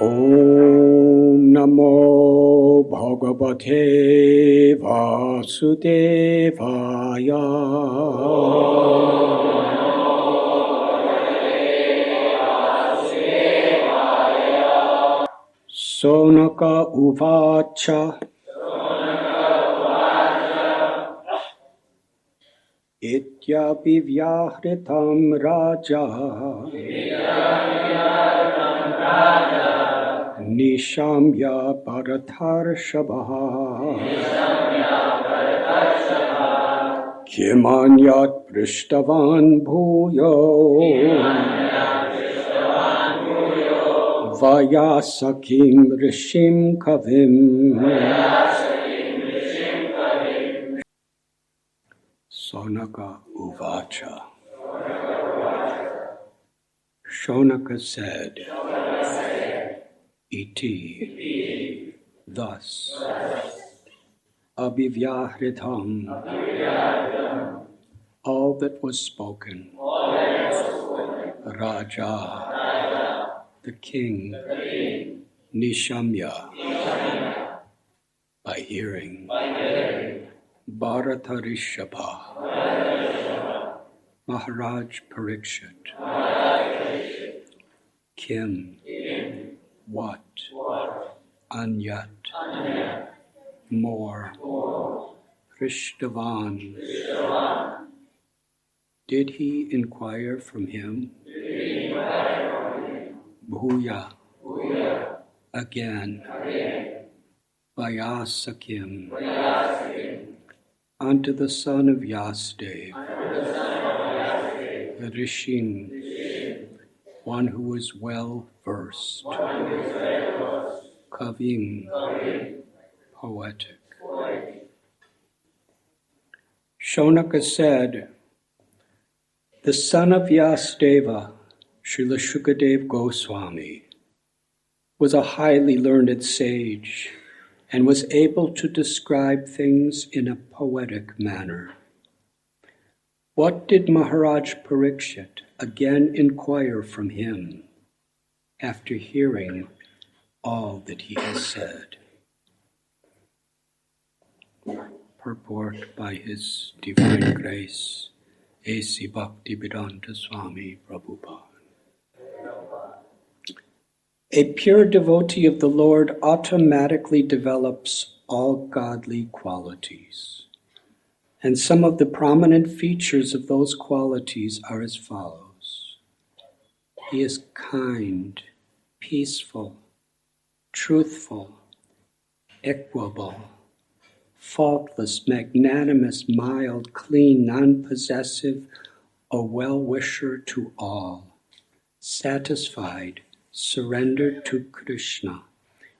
Om Namo Bhagavate Vasudevaya. Sonaka Uvacha. Ityabhivyahritam Raja. Nishamya Bharatharshabha. Kimanyat Prishtavan Bhuyo. Vayasakim Rishim Kavim. Sonaka Uvacha. Shonaka said, Iti, thus, Abhivyahritam, all that was spoken, Raja, the king, Nishamya, by hearing, Bharatharishabha, Maharaj Parikshit, Kim, what, Anyat, more, Prishtavan, did he inquire from him? Bhuya, again, Vayasakim, unto the son of Yasdev, Rishim, one who is well versed, Kavim, poetic. Shonaka said, the son of Yasdeva, Srila Śukadeva Goswami, was a highly learned sage and was able to describe things in a poetic manner. What did Maharaj Parikshit again inquire from him after hearing all that he has said? Purport by His Divine Grace, A.C. Bhaktivedanta Swami Prabhupada. A pure devotee of the Lord automatically develops all godly qualities. And some of the prominent features of those qualities are as follows. He is kind, peaceful, truthful, equable, faultless, magnanimous, mild, clean, non-possessive, a well-wisher to all, satisfied, surrendered to Krishna,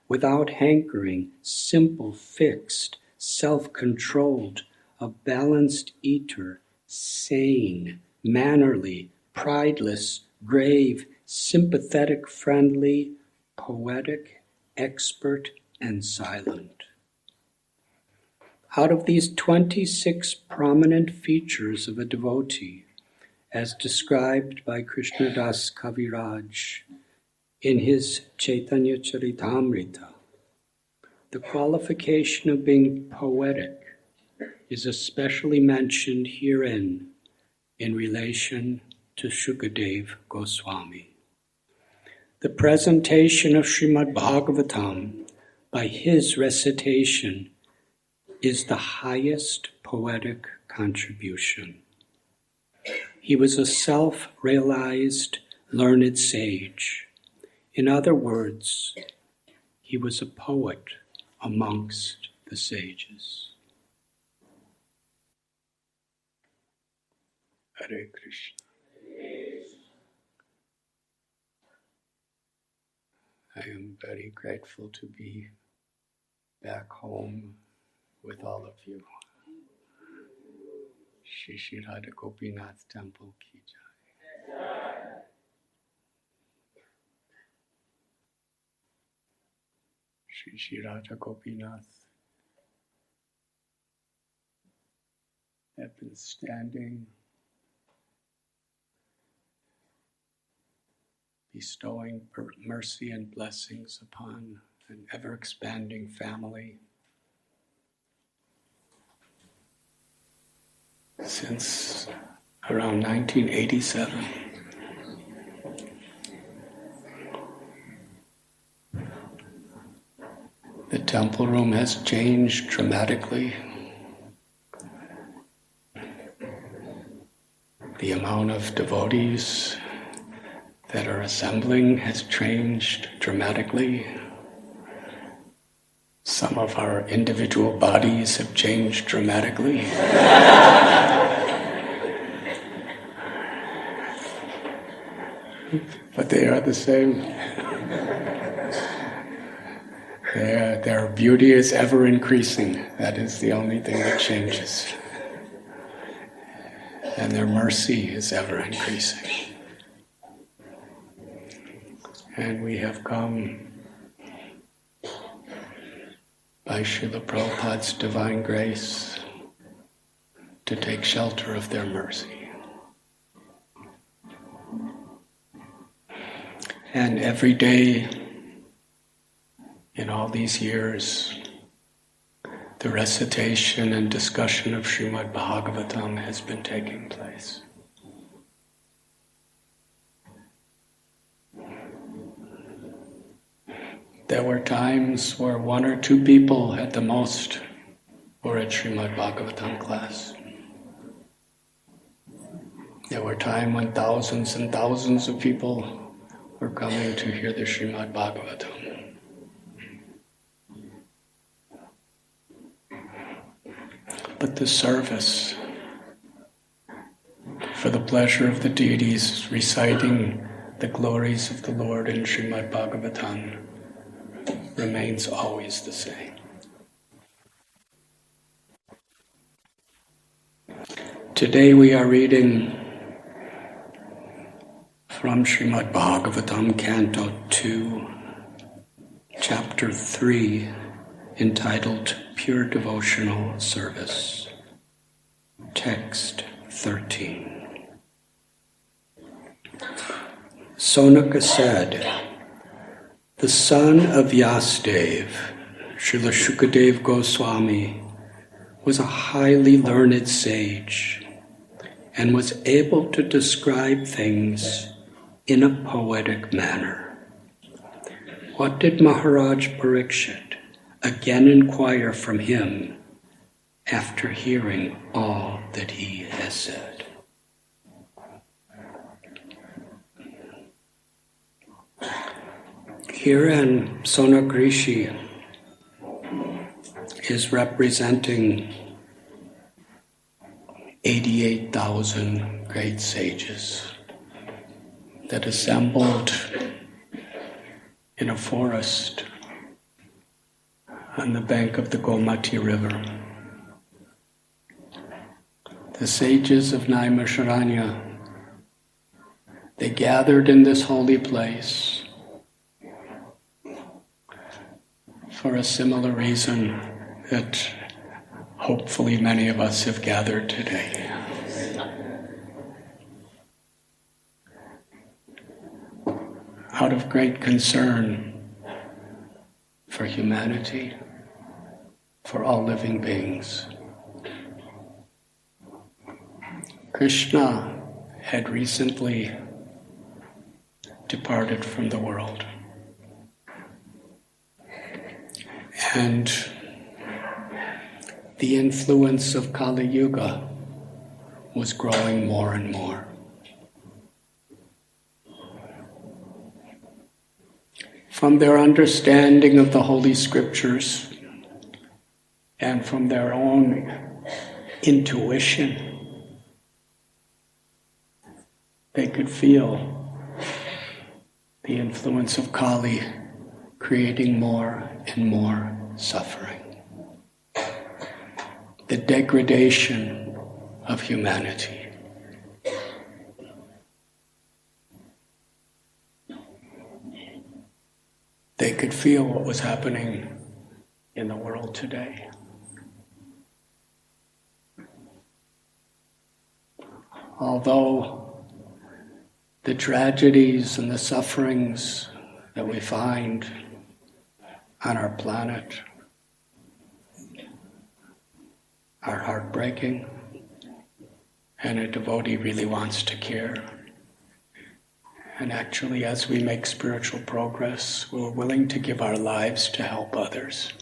without hankering, simple, fixed, self-controlled, a balanced eater, sane, mannerly, prideless, grave, sympathetic, friendly, poetic, expert, and silent. Out of these 26 prominent features of a devotee, as described by Krishnadas Kaviraj in his Chaitanya Charitamrita, the qualification of being poetic is especially mentioned herein in relation to Śukadeva Goswami. The presentation of Srimad Bhagavatam by his recitation is the highest poetic contribution. He was a self-realized, learned sage. In other words, he was a poet amongst the sages. Hare Krishna. I am very grateful to be back home with all of you. Shri Radha Gopinath Temple Ki Jai. Shri Radha Gopinath have been standing bestowing mercy and blessings upon an ever-expanding family since around 1987. The temple room has changed dramatically. The amount of devotees that are assembling has changed dramatically. Some of our individual bodies have changed dramatically. But they are the same. Their beauty is ever increasing. That is the only thing that changes. And their mercy is ever increasing. And we have come by Srila Prabhupada's divine grace to take shelter of their mercy. And every day in all these years, the recitation and discussion of Srimad Bhagavatam has been taking place. There were times where 1 or 2 people at the most were at Srimad Bhagavatam class. There were times when thousands and thousands of people were coming to hear the Srimad Bhagavatam. But the service for the pleasure of the deities reciting the glories of the Lord in Srimad Bhagavatam remains always the same. Today we are reading from Srimad Bhagavatam, Canto 2, Chapter 3, entitled Pure Devotional Service. Text 13. Sonaka said, the son of Vyasadeva, Srila Śukadeva Goswami, was a highly learned sage and was able to describe things in a poetic manner. What did Maharaj Parikshit again inquire from him after hearing all that he has said? Herein, Sonak Rishi is representing 88,000 great sages that assembled in a forest on the bank of the Gomati River. The sages of Naimisharanya, they gathered in this holy place for a similar reason that hopefully many of us have gathered today. Out of great concern for humanity, for all living beings. Krishna had recently departed from the world. And the influence of Kali Yuga was growing more and more. From their understanding of the Holy Scriptures and from their own intuition, they could feel the influence of Kali creating more and more suffering. The degradation of humanity. They could feel what was happening in the world today. Although the tragedies and the sufferings that we find on our planet are heartbreaking, and a devotee really wants to care. And actually, as we make spiritual progress, we're willing to give our lives to help others.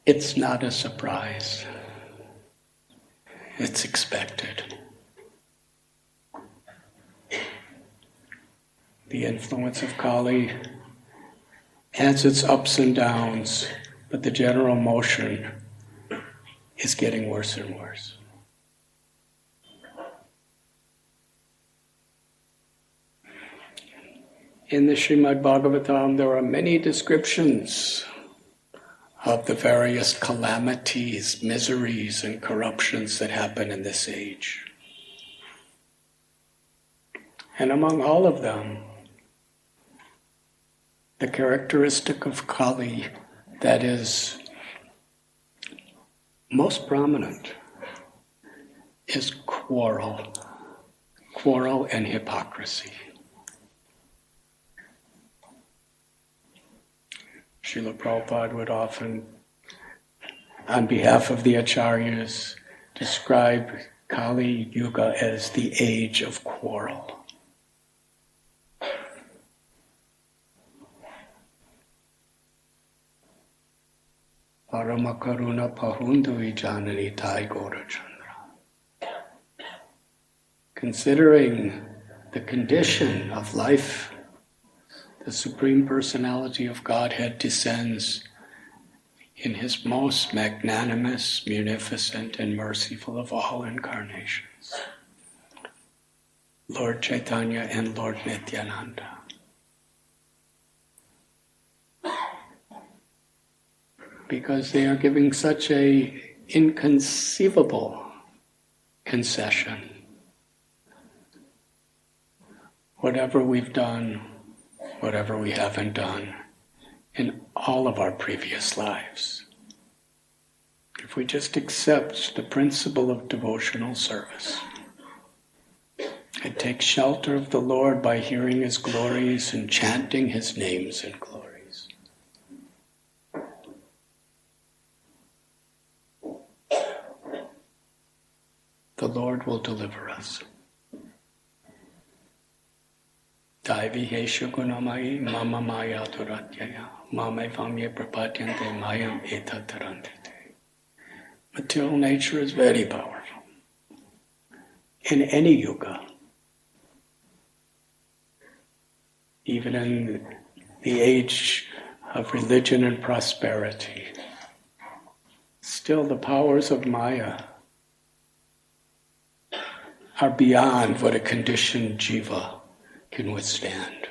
It's not a surprise. It's expected. The influence of Kali has its ups and downs, but the general motion is getting worse and worse. In the Srimad Bhagavatam, there are many descriptions of the various calamities, miseries, and corruptions that happen in this age. And among all of them, the characteristic of Kali that is most prominent is quarrel and hypocrisy. Srila Prabhupada would often, on behalf of the Acharyas, describe Kali Yuga as the age of quarrel. Paramakaruna Pahundu Janani Tai Gaurachandra. Considering the condition of life, the Supreme Personality of Godhead descends in His most magnanimous, munificent, and merciful of all incarnations, Lord Chaitanya and Lord Nityananda. Because they are giving such an inconceivable concession. Whatever we've done, whatever we haven't done in all of our previous lives, if we just accept the principle of devotional service and take shelter of the Lord by hearing His glories and chanting His names and glories, the Lord will deliver us. Daivihe gunamai mama maya duratyaya mame vamye prapadyante mayam etatarantite. Material nature is very powerful. In any yuga, even in the age of religion and prosperity, still the powers of Maya are beyond what a conditioned jiva can withstand.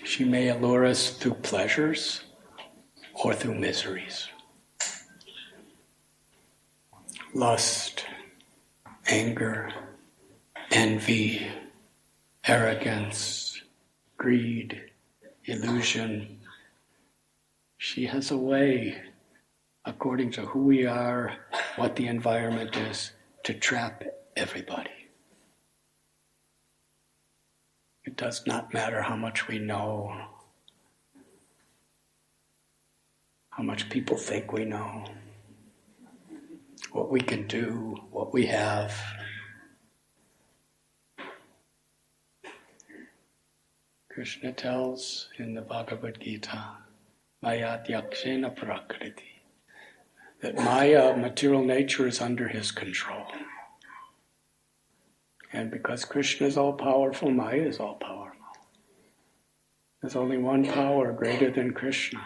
She may allure us through pleasures or through miseries. Lust, anger, envy, arrogance, greed, illusion. She has a way, according to who we are, what the environment is, to trap everybody. It does not matter how much we know, how much people think we know, what we can do, what we have. Krishna tells in the Bhagavad Gita, Maya Yakshena Prakriti, that Maya, material nature, is under his control. And because Krishna is all-powerful, Maya is all-powerful. There's only one power greater than Krishna,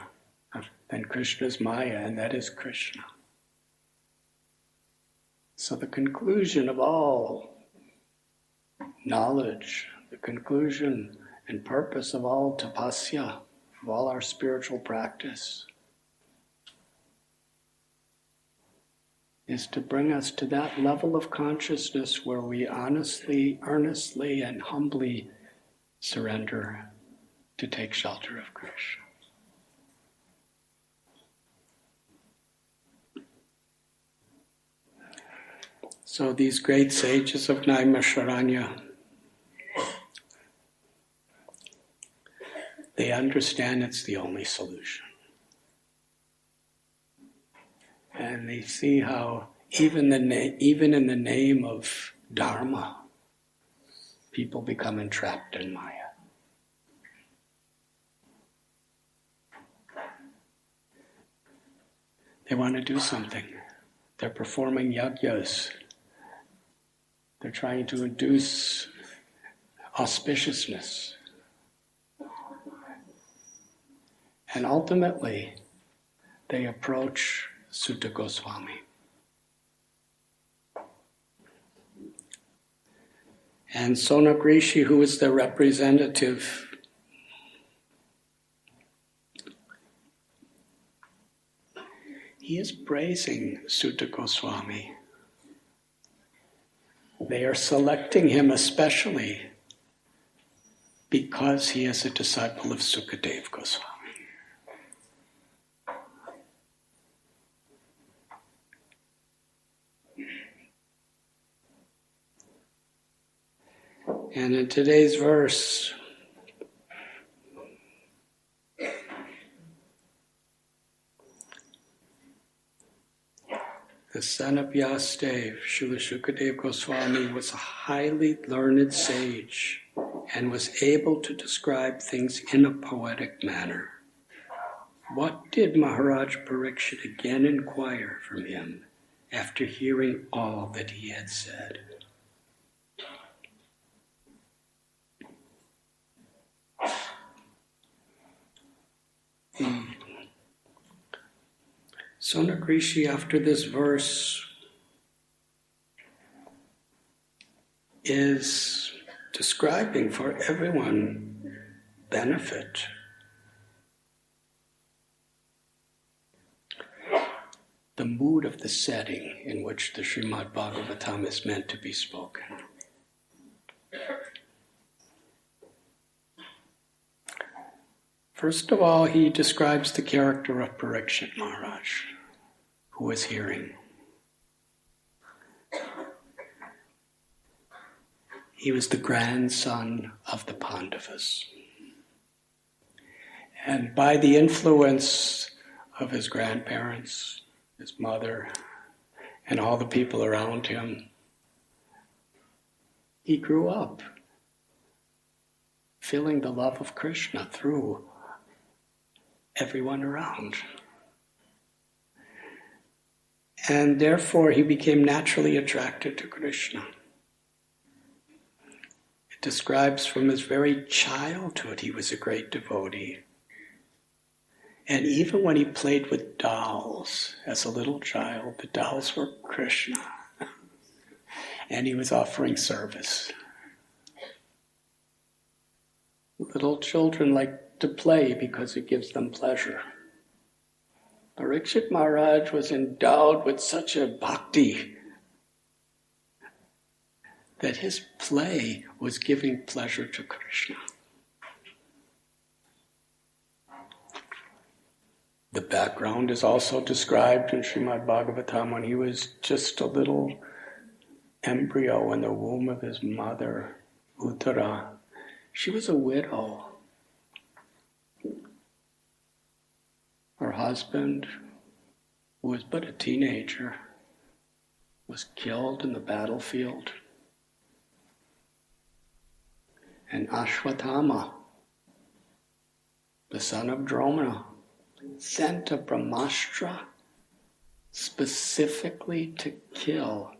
than Krishna's Maya, and that is Krishna. So the conclusion of all knowledge, the conclusion and purpose of all tapasya, of all our spiritual practice, is to bring us to that level of consciousness where we honestly, earnestly, and humbly surrender to take shelter of Krishna. So these great sages of Naimisharanya, they understand it's the only solution. And they see how even in the name of Dharma, people become entrapped in Maya. They want to do something. They're performing yajnas. They're trying to induce auspiciousness. And ultimately, they approach Sutta Goswami. And Sonak Rishi, who is the representative, he is praising Sutta Goswami. They are selecting him especially because he is a disciple of Śukadeva Goswami. And in today's verse, the son of Vyasadeva, Srila Śukadeva Goswami, was a highly learned sage and was able to describe things in a poetic manner. What did Maharaj Parikshit again inquire from him after hearing all that he had said? Sonak Rishi, after this verse, is describing for everyone's benefit the mood of the setting in which the Srimad Bhagavatam is meant to be spoken. First of all, he describes the character of Parikshit Maharaj, who is hearing. He was the grandson of the Pandavas. And by the influence of his grandparents, his mother, and all the people around him, he grew up feeling the love of Krishna through everyone around. And therefore he became naturally attracted to Krishna. It describes from his very childhood he was a great devotee. And even when he played with dolls as a little child, the dolls were Krishna. And he was offering service. Little children like to play because it gives them pleasure. Parikshit Maharaj was endowed with such a bhakti that his play was giving pleasure to Krishna. The background is also described in Srimad Bhagavatam when he was just a little embryo in the womb of his mother, Uttara. She was a widow. Her husband, who was but a teenager, was killed in the battlefield. And Ashwatthama, the son of Drona, sent a Brahmastra specifically to kill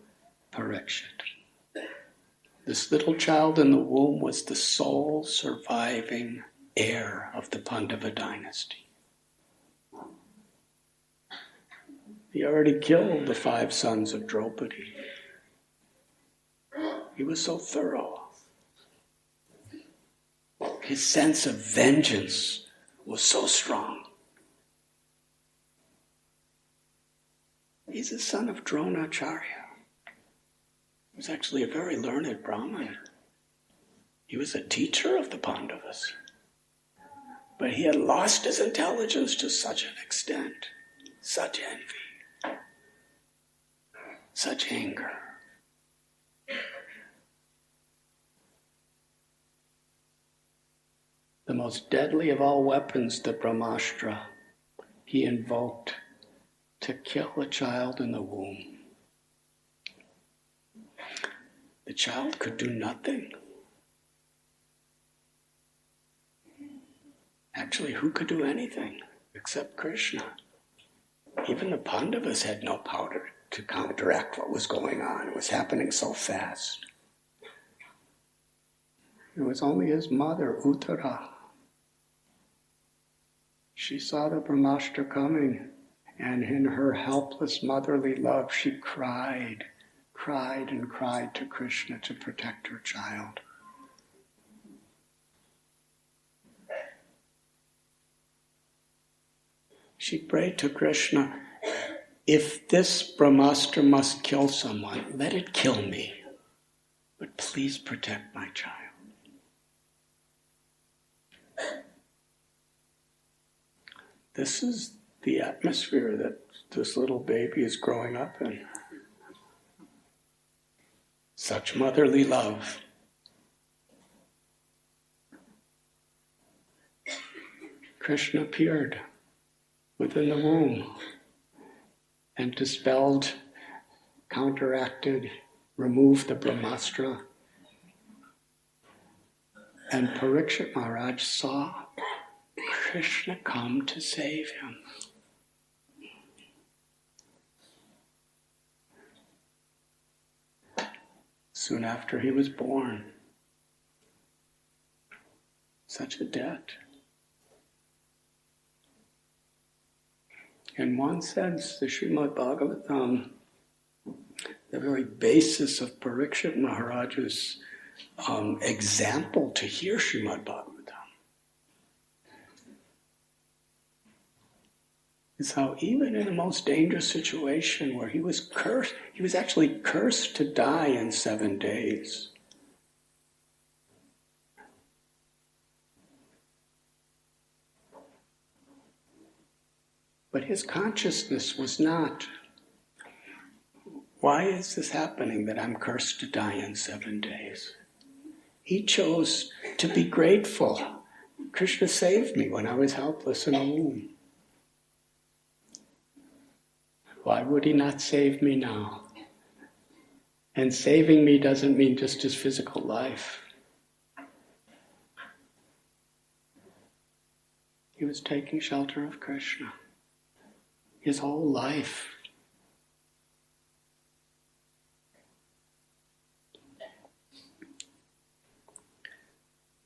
Parikshit. This little child in the womb was the sole surviving heir of the Pandava dynasty. He already killed the 5 sons of Draupadi. He was so thorough. His sense of vengeance was so strong. He's the son of Dronacharya. He was actually a very learned Brahmin. He was a teacher of the Pandavas. But he had lost his intelligence to such an extent, such envy, such anger, the most deadly of all weapons, the Brahmastra, he invoked to kill a child in the womb. The child could do nothing. Actually, who could do anything except Krishna? Even the Pandavas had no power to counteract what was going on. It was happening so fast. It was only his mother, Uttara. She saw the Brahmastra coming, and in her helpless motherly love, she cried and cried to Krishna to protect her child. She prayed to Krishna, if this Brahmastra must kill someone, let it kill me, but please protect my child. This is the atmosphere that this little baby is growing up in. Such motherly love. Krishna appeared within the womb and dispelled, counteracted, removed the Brahmastra. And Parikshit Maharaj saw Krishna come to save him. Soon after he was born. Such a debt. In one sense, the Srimad Bhagavatam, the very basis of Parikshit Maharaj's example to hear Srimad Bhagavatam, is how even in the most dangerous situation where he was cursed, he was actually cursed to die in 7 days. But his consciousness was not, why is this happening that I'm cursed to die in 7 days? He chose to be grateful. Krishna saved me when I was helpless in a womb. Why would he not save me now? And saving me doesn't mean just his physical life. He was taking shelter of Krishna. His whole life.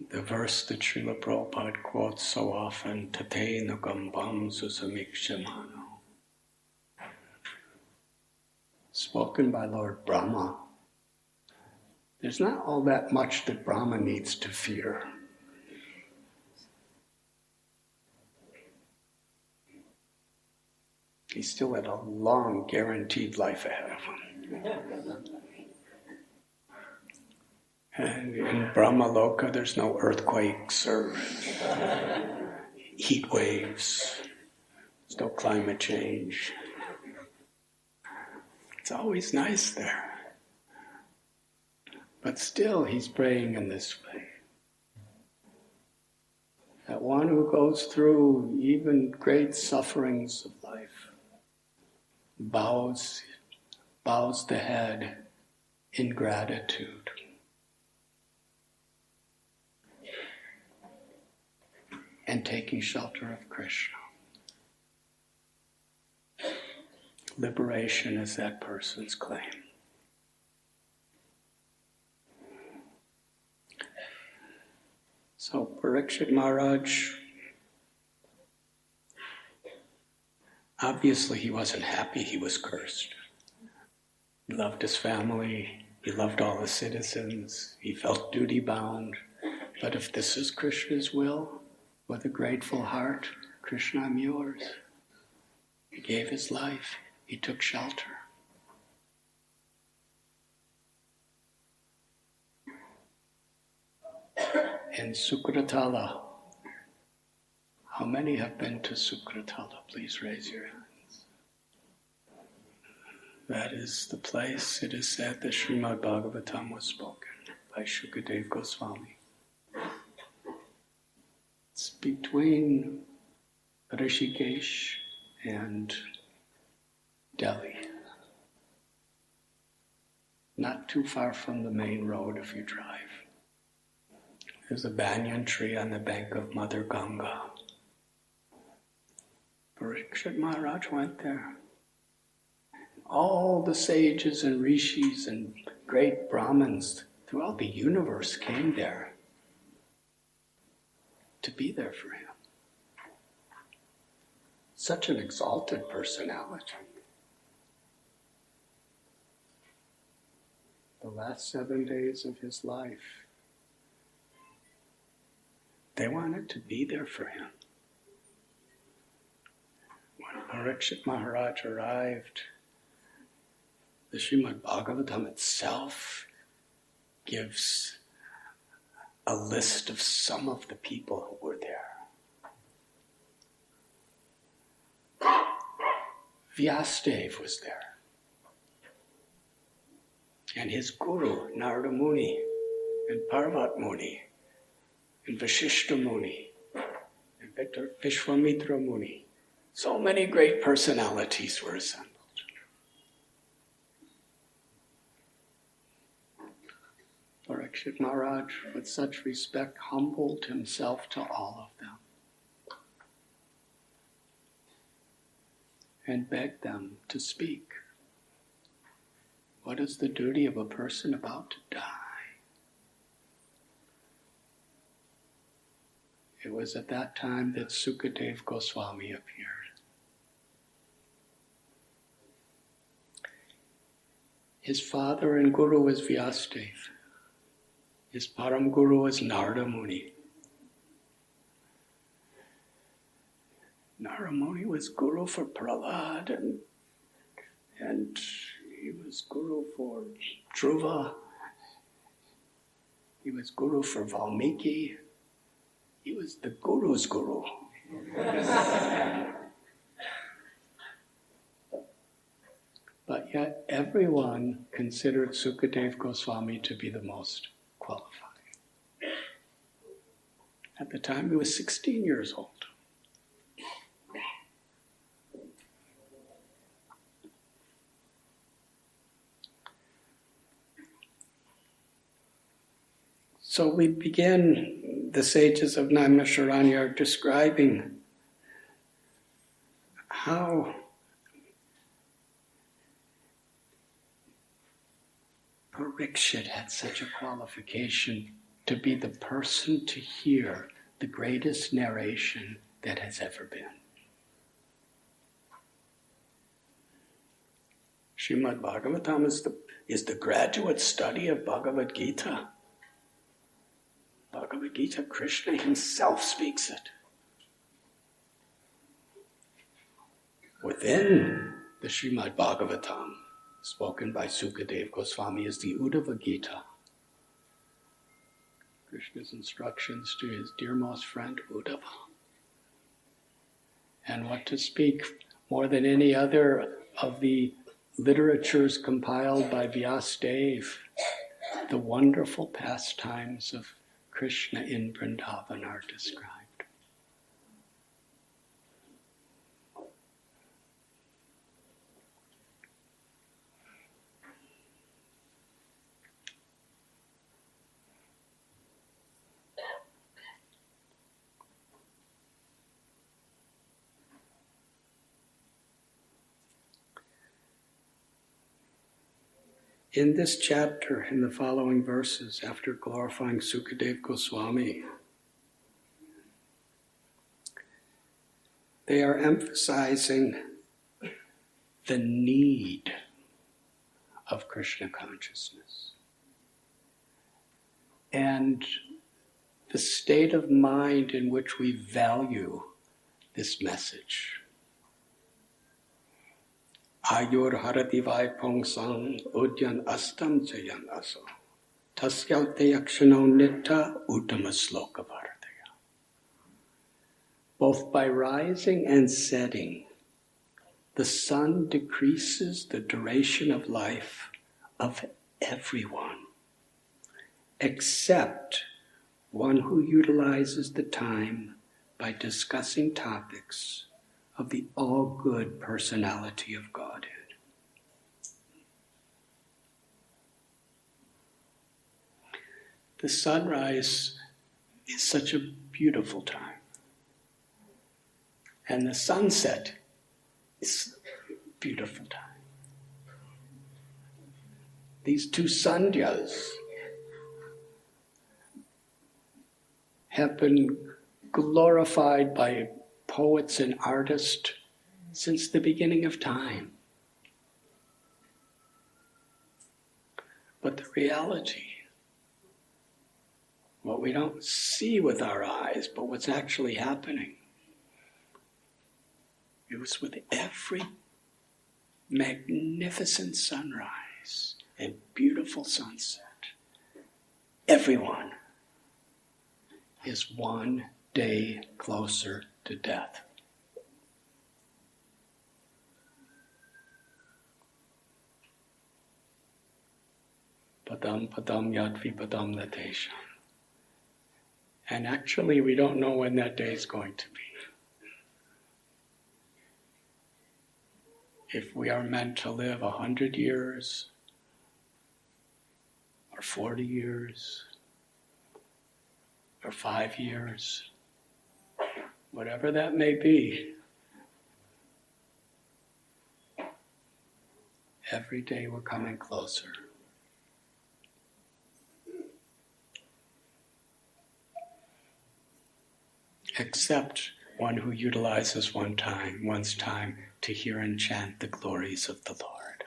The verse that Srila Prabhupada quotes so often, Tatena Gambam Susamikshamano, spoken by Lord Brahma. There's not all that much that Brahma needs to fear. He still had a long, guaranteed life ahead of him. And in Brahma Loka, there's no earthquakes or heat waves. There's no climate change. It's always nice there. But still, he's praying in this way. That one who goes through even great sufferings of life, bows the head in gratitude. And taking shelter of Krishna. Liberation is that person's claim. So Parikshit Maharaj, obviously he wasn't happy, he was cursed. He loved his family, he loved all the citizens, he felt duty bound. But if this is Krishna's will, with a grateful heart, Krishna, I'm yours. He gave his life, he took shelter. In Sukratala, how many have been to Sukratala? Please raise your hands. That is the place, it is said, that Srimad Bhagavatam was spoken by Śukadeva Goswami. It's between Rishikesh and Delhi. Not too far from the main road if you drive. There's a banyan tree on the bank of Mother Ganga. Parikshit Maharaj went there. All the sages and rishis and great Brahmins throughout the universe came there to be there for him. Such an exalted personality. The last 7 days of his life, they wanted to be there for him. When Parikshit Maharaj arrived, the Srimad Bhagavatam itself gives a list of some of the people who were there. Vyasadeva was there. And his guru, Narada Muni, and Parvat Muni, and Vashishta Muni, and Vishwamitra Muni. So many great personalities were assembled. Parikshit Maharaj, with such respect, humbled himself to all of them and begged them to speak. What is the duty of a person about to die? It was at that time that Śukadeva Goswami appeared. His father and guru was Vyasadeva. His param guru was Narada Muni. Narada Muni was guru for Prahlad and he was guru for Dhruva. He was guru for Valmiki. He was the guru's guru. But yet everyone considered Śukadeva Goswami to be the most qualified. At the time he was 16 years old. So we begin, the sages of Naimisharanya are describing how Parikshit had such a qualification to be the person to hear the greatest narration that has ever been. Srimad Bhagavatam is the graduate study of Bhagavad Gita. Bhagavad Gita, Krishna himself speaks it. Within the Srimad Bhagavatam, spoken by Śukadeva Goswami, is the Uddhava Gita. Krishna's instructions to his dearmost friend Uddhava. And what to speak more than any other of the literatures compiled by Vyasadeva, the wonderful pastimes of Krishna in Vrindavan are described. In this chapter, in the following verses, after glorifying Śukadeva Goswami, they are emphasizing the need of Krishna consciousness and the state of mind in which we value this message. Ayur harati vaipong sang udyan astam jayan aso tasyalte yakshano nitta uttama sloka bharataya. Both by rising and setting, the sun decreases the duration of life of everyone, except one who utilizes the time by discussing topics of the all-good personality of Godhead. The sunrise is such a beautiful time. And the sunset is a beautiful time. These two sandhyas have been glorified by poets and artists since the beginning of time. But the reality, what we don't see with our eyes, but what's actually happening, it was with every magnificent sunrise and beautiful sunset. Everyone is one day closer to death. Padam padam yadvi padam natesha. And actually we don't know when that day is going to be. If we are meant to live 100 years, or 40 years, or 5 years, whatever that may be, every day we're coming closer. Except one who utilizes one's time to hear and chant the glories of the Lord.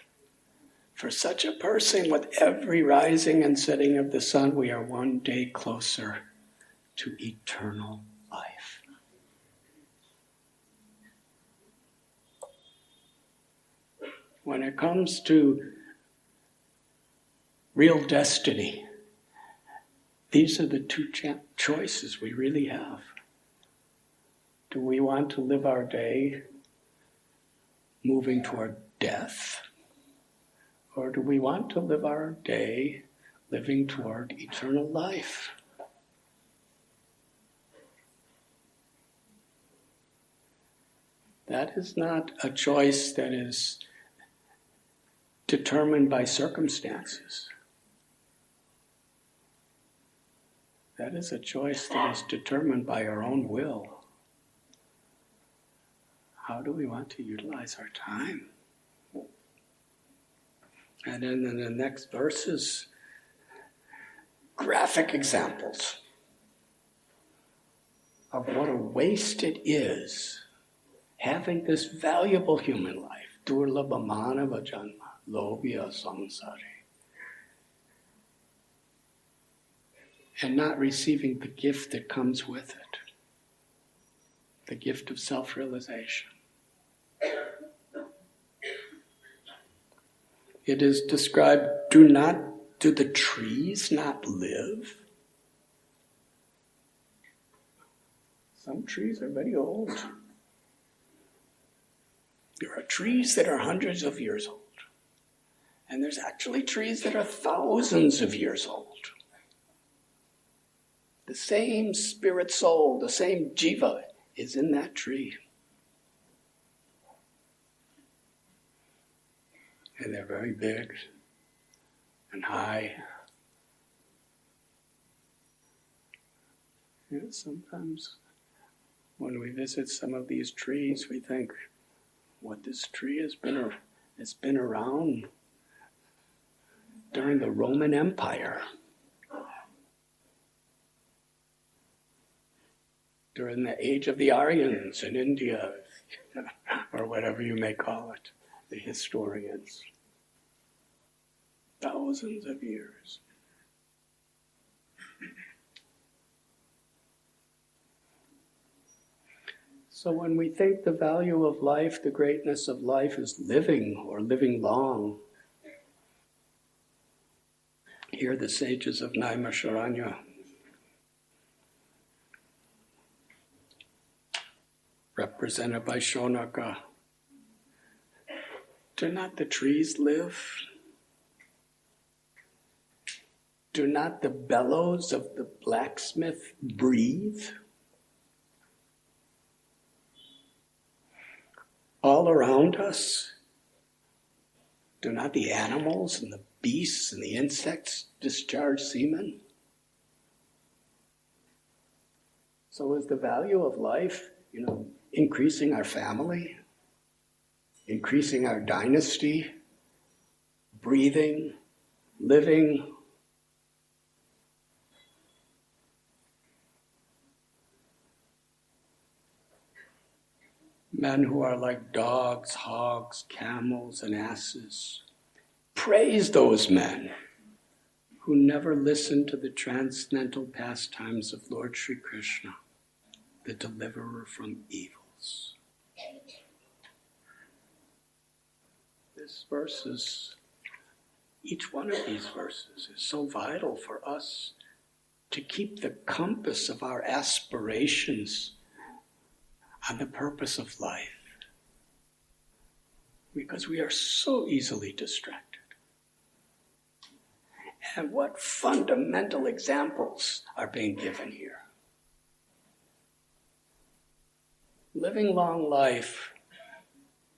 For such a person, with every rising and setting of the sun, we are one day closer to eternal life. When it comes to real destiny, these are the two choices we really have. Do we want to live our day moving toward death? Or do we want to live our day living toward eternal life? That is not a choice that is determined by circumstances. That is a choice that is determined by our own will. How do we want to utilize our time? And then in the next verses, graphic examples of what a waste it is having this valuable human life, durlabha manava janma, lobhya samsare, and not receiving the gift that comes with it, the gift of self-realization. It is described, do the trees not live? Some trees are very old. There are trees that are hundreds of years old. And there's actually trees that are thousands of years old. The same spirit soul, the same jiva is in that tree. And they're very big and high. You know, sometimes when we visit some of these trees, we think, what this tree has been around during the Roman Empire, during the age of the Aryans in India, or whatever you may call it, the historians. Thousands of years. So when we think the value of life, the greatness of life is living or living long, here the sages of Naimisharanya represented by Shonaka. Do not the trees live? Do not the bellows of the blacksmith breathe? all around us? Do not the animals and the beasts and the insects discharge semen? So is the value of life, increasing our family, increasing our dynasty, breathing, living? Men who are like dogs, hogs, camels, and asses. Praise those men who never listen to the transcendental pastimes of Lord Sri Krishna, the deliverer from evils. This verse is, each one of these verses is so vital for us to keep the compass of our aspirations on the purpose of life, because we are so easily distracted. And what fundamental examples are being given here? Living long life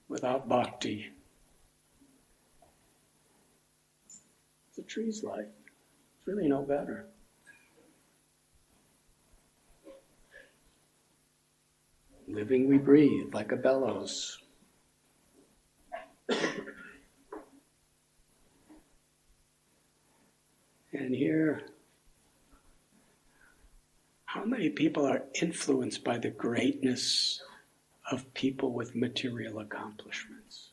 without bhakti. It's a tree's life. It's really no better. Living we breathe like a bellows. And here, how many people are influenced by the greatness of people with material accomplishments?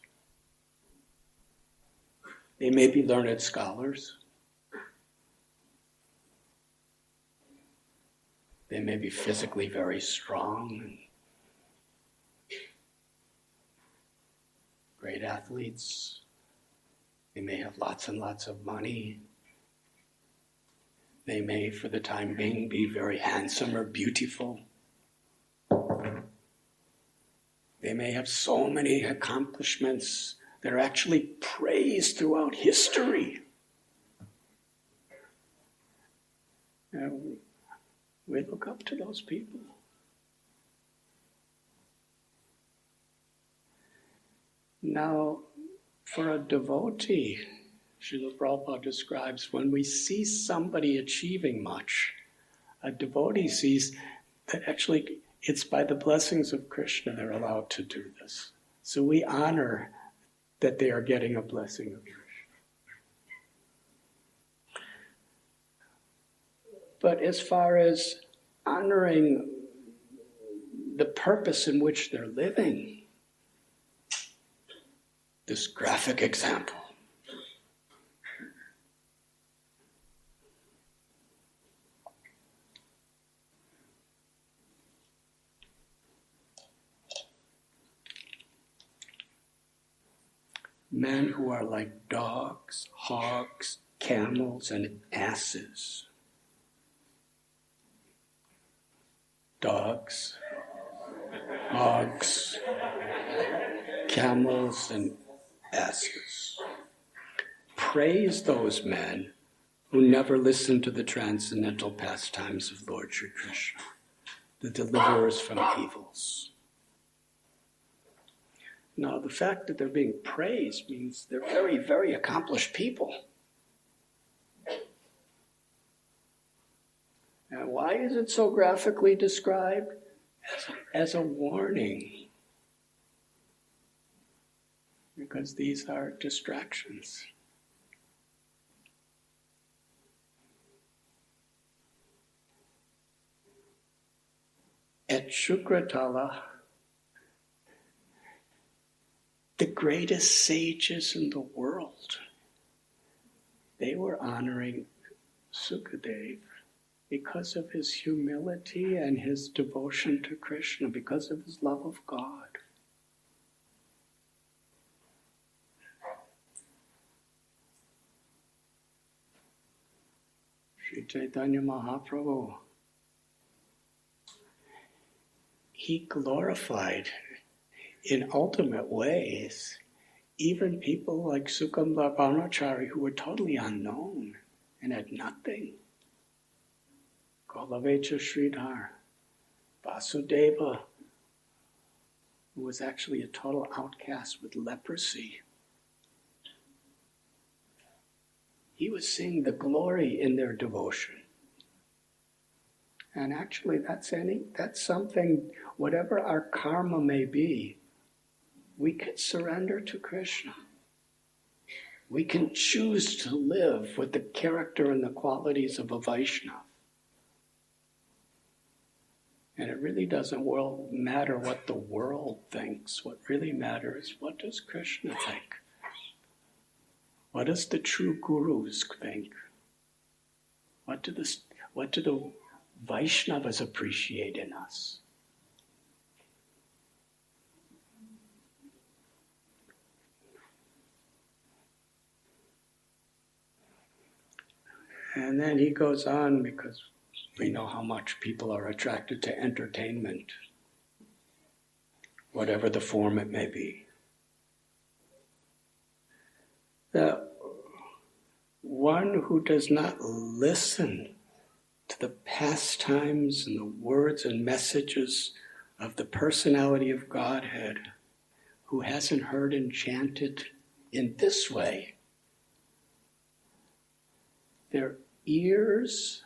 They may be learned scholars. They may be physically very strong and great athletes. They may have lots and lots of money. They may, for the time being, be very handsome or beautiful. They may have so many accomplishments that are actually praised throughout history. And we look up to those people. Now, for a devotee, Srila Prabhupada describes, when we see somebody achieving much, a devotee sees that actually it's by the blessings of Krishna they're allowed to do this. So we honor that they are getting a blessing of Krishna. But as far as honoring the purpose in which they're living, this graphic example. Men who are like dogs, hogs, camels, and asses. Dogs, hogs, camels, and asses. Praise those men who never listen to the transcendental pastimes of Lord Sri Krishna, the deliverers from evils. Now, the fact that they're being praised means they're very, very accomplished people. And why is it so graphically described? As a warning. Because these are distractions. At Shukratala, the greatest sages in the world, they were honoring Śukadeva because of his humility and his devotion to Krishna, because of his love of God. Sri Chaitanya Mahaprabhu, he glorified in ultimate ways even people like Sukamba Brahmachari who were totally unknown and had nothing. Golavecha Sridhar, Vasudeva, who was actually a total outcast with leprosy. He was seeing the glory in their devotion. And actually that's something, whatever our karma may be, we can surrender to Krishna. We can choose to live with the character and the qualities of a Vaishnava. And it really doesn't matter what the world thinks. What really matters is, what does Krishna think? What does the true gurus think? What do the Vaishnavas appreciate in us? And then he goes on, because we know how much people are attracted to entertainment, whatever the form it may be. The one who does not listen to the pastimes and the words and messages of the personality of Godhead, who hasn't heard and chanted in this way, their ears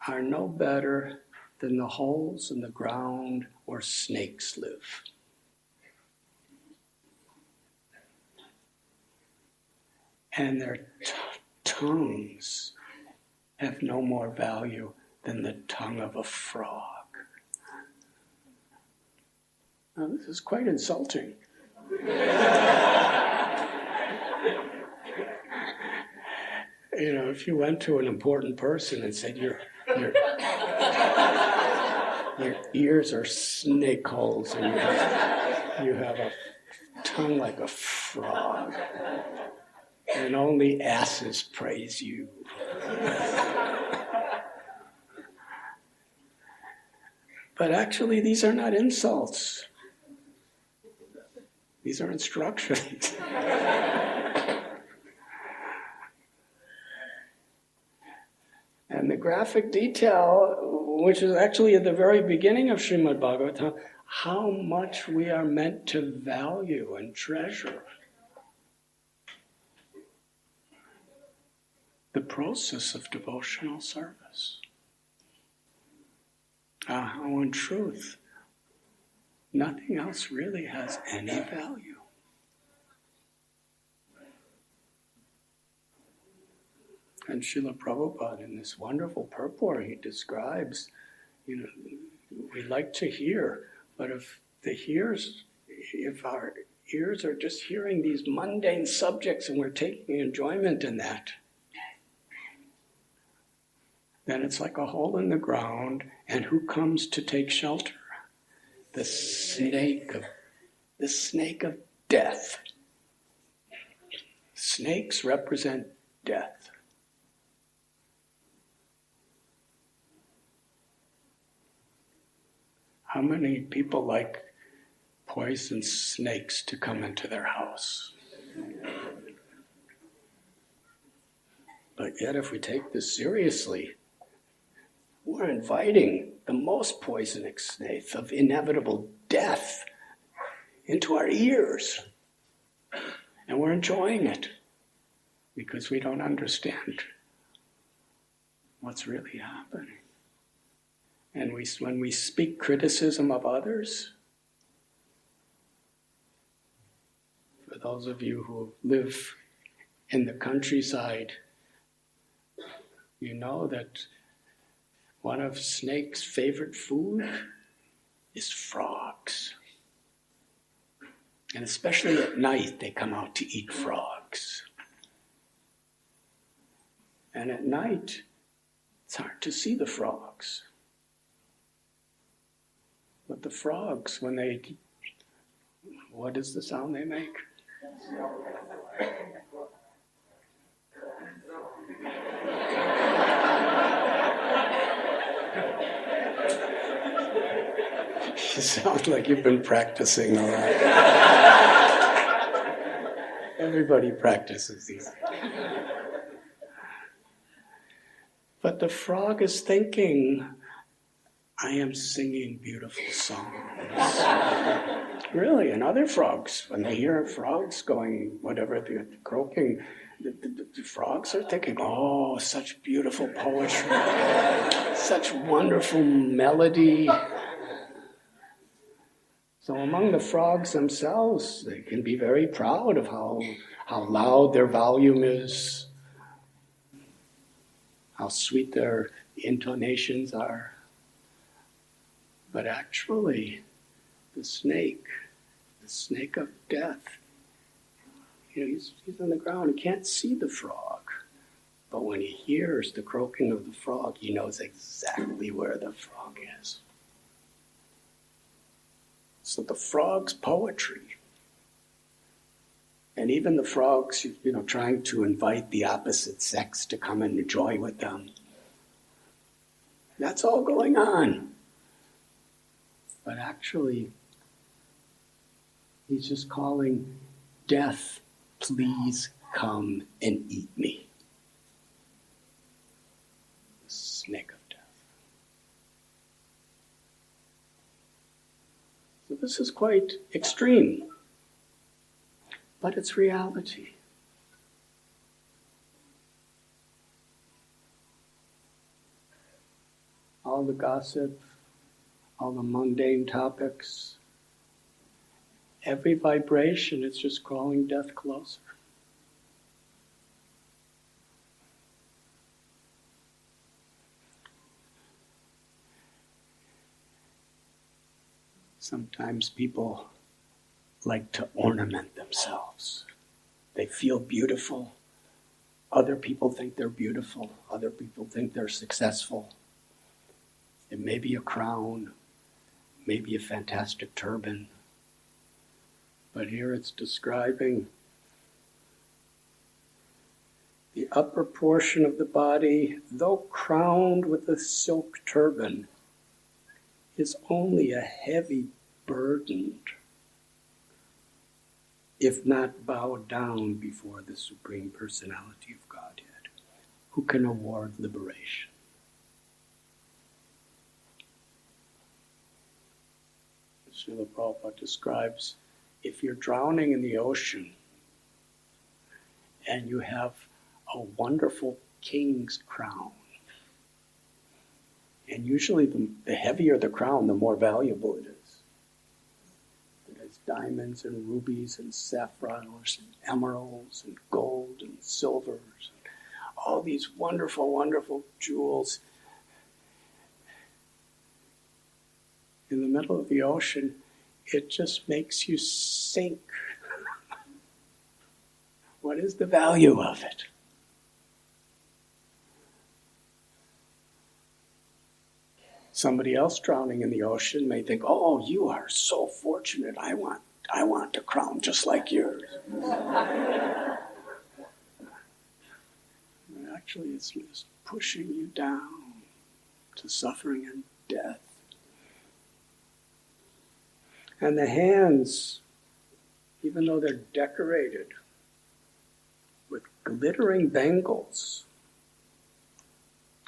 are no better than the holes in the ground where snakes live. And their tongues have no more value than the tongue of a frog. Now, this is quite insulting. If you went to an important person and said, your ears are snake holes and you have a tongue like a frog, and only asses praise you. But actually, these are not insults. These are instructions. And the graphic detail, which is actually at the very beginning of Srimad Bhagavatam, how much we are meant to value and treasure the process of devotional service. How in truth, nothing else really has any value. And Srila Prabhupada, in this wonderful purport, he describes, we like to hear, but if our ears are just hearing these mundane subjects and we're taking enjoyment in that, then it's like a hole in the ground, and who comes to take shelter? The snake of death. Snakes represent death. How many people like poison snakes to come into their house? But yet if we take this seriously, we're inviting the most poisonous snake of inevitable death into our ears. And we're enjoying it because we don't understand what's really happening. And when we speak criticism of others, for those of you who live in the countryside, you know that one of snakes' favorite food is frogs. And especially at night, they come out to eat frogs. And at night, it's hard to see the frogs. But the frogs, what is the sound they make? You sound like you've been practicing a lot. Everybody practices these. But the frog is thinking, I am singing beautiful songs. Really, and other frogs, when they hear frogs going, whatever, they're croaking, the frogs are thinking, oh, such beautiful poetry, such wonderful melody. So among the frogs themselves, they can be very proud of how loud their volume is, how sweet their intonations are. But actually, the snake of death, he's on the ground, he can't see the frog. But when he hears the croaking of the frog, he knows exactly where the frog is. So the frog's poetry, and even the frogs, trying to invite the opposite sex to come and enjoy with them, that's all going on. But actually, he's just calling, death, please come and eat me. The snake of death. So this is quite extreme, but it's reality. All the gossip, all the mundane topics, every vibration is just calling death closer. Sometimes people like to ornament themselves. They feel beautiful. Other people think they're beautiful. Other people think they're successful. It may be a crown, maybe a fantastic turban. But here it's describing the upper portion of the body, though crowned with a silk turban, is only a heavy burden, if not bowed down before the Supreme Personality of Godhead, who can award liberation. Srila Prabhupada describes, if you're drowning in the ocean and you have a wonderful king's crown, and usually the heavier the crown, the more valuable it is. It has diamonds and rubies and sapphires and emeralds and gold and silvers, and all these wonderful, wonderful jewels. In the middle of the ocean, it just makes you sink. What is the value of it? Somebody else drowning in the ocean may think, oh, you are so fortunate. I want a crown just like yours. Actually, it's just pushing you down to suffering and death. And the hands, even though they're decorated with glittering bangles,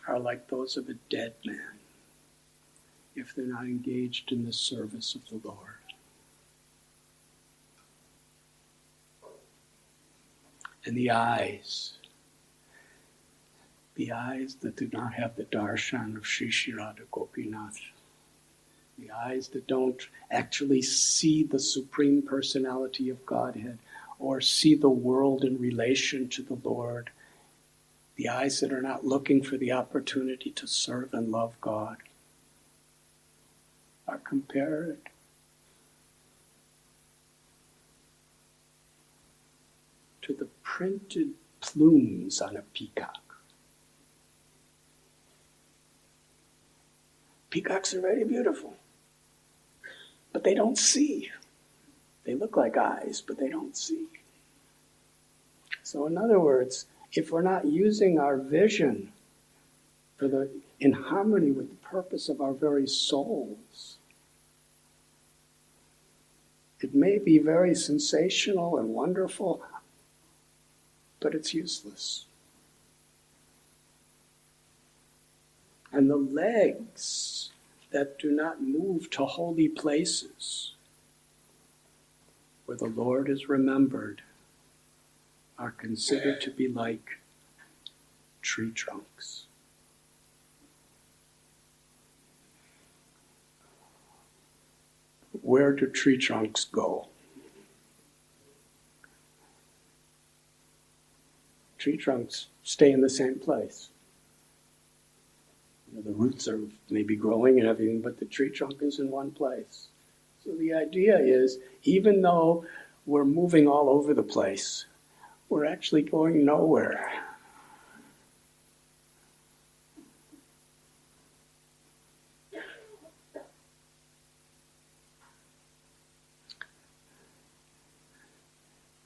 are like those of a dead man, if they're not engaged in the service of the Lord. And the eyes that do not have the darshan of Shri Shri Radha Gopinath, the eyes that don't actually see the Supreme Personality of Godhead or see the world in relation to the Lord, the eyes that are not looking for the opportunity to serve and love God, are compared to the printed plumes on a peacock. Peacocks are very beautiful, but they don't see. They look like eyes, but they don't see. So in other words, if we're not using our vision in harmony with the purpose of our very souls, it may be very sensational and wonderful, but it's useless. And the legs that do not move to holy places where the Lord is remembered are considered to be like tree trunks. Where do tree trunks go? Tree trunks stay in the same place. The roots are maybe growing and everything, but the tree trunk is in one place. So the idea is, even though we're moving all over the place, we're actually going nowhere.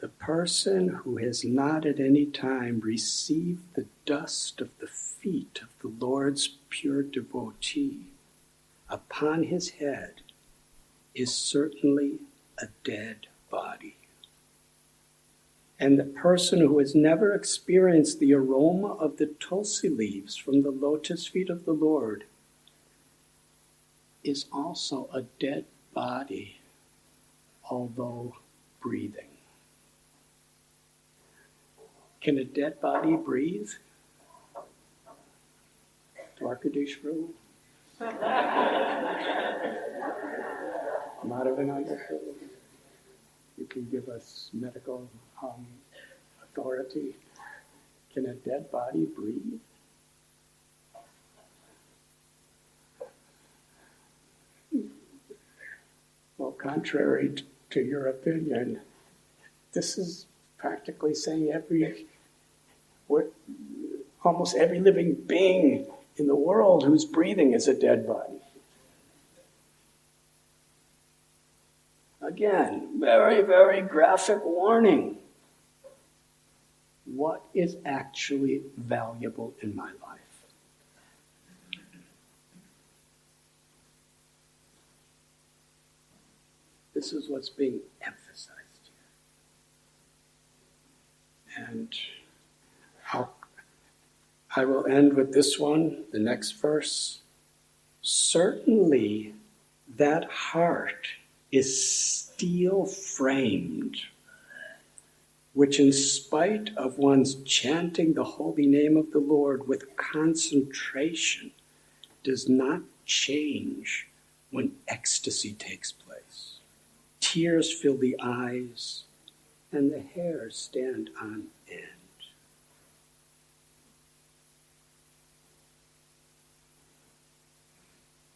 The person who has not at any time received the dust of the feet of the Lord's pure devotee upon his head is certainly a dead body. And the person who has never experienced the aroma of the tulsi leaves from the lotus feet of the Lord is also a dead body, although breathing. Can a dead body breathe? Dwarkadishvaru? Madhavananda? You can give us medical authority. Can a dead body breathe? Well, contrary to your opinion, this is practically saying almost every living being in the world who's breathing is a dead body. Again, very, very graphic warning. What is actually valuable in my life? This is what's being emphasized here. And I will end with this one, the next verse. Certainly that heart is steel framed, which in spite of one's chanting the holy name of the Lord with concentration does not change when ecstasy takes place. Tears fill the eyes and the hairs stand on end.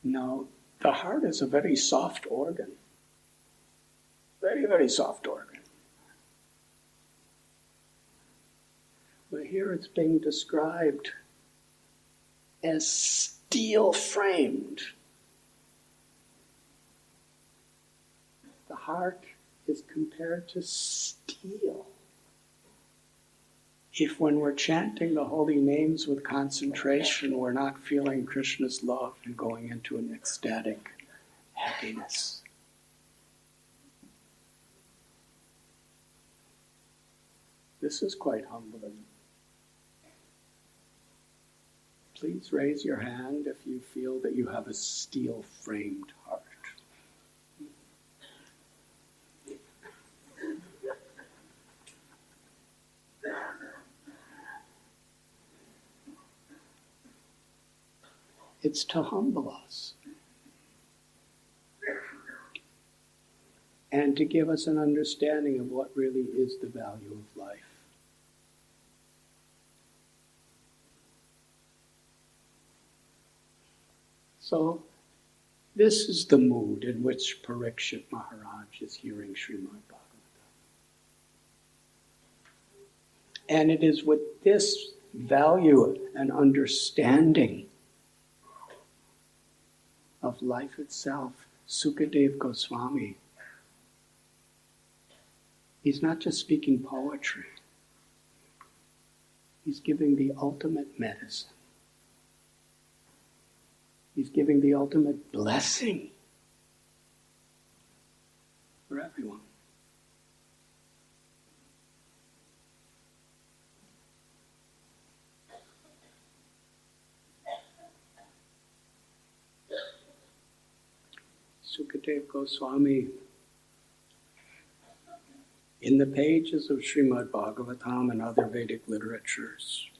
Now, the heart is a very soft organ. Very, very soft organ. But here it's being described as steel-framed. The heart is compared to steel. If when we're chanting the holy names with concentration, we're not feeling Krishna's love and going into an ecstatic happiness. This is quite humbling. Please raise your hand if you feel that you have a steel-framed heart. It's to humble us and to give us an understanding of what really is the value of life. So, this is the mood in which Parikshit Maharaj is hearing Srimad Bhagavatam. And it is with this value and understanding of life itself, Śukadeva Goswami, he's not just speaking poetry. He's giving the ultimate medicine. He's giving the ultimate blessing for everyone. Śukadeva Goswami in the pages of Srimad Bhagavatam and other Vedic literatures,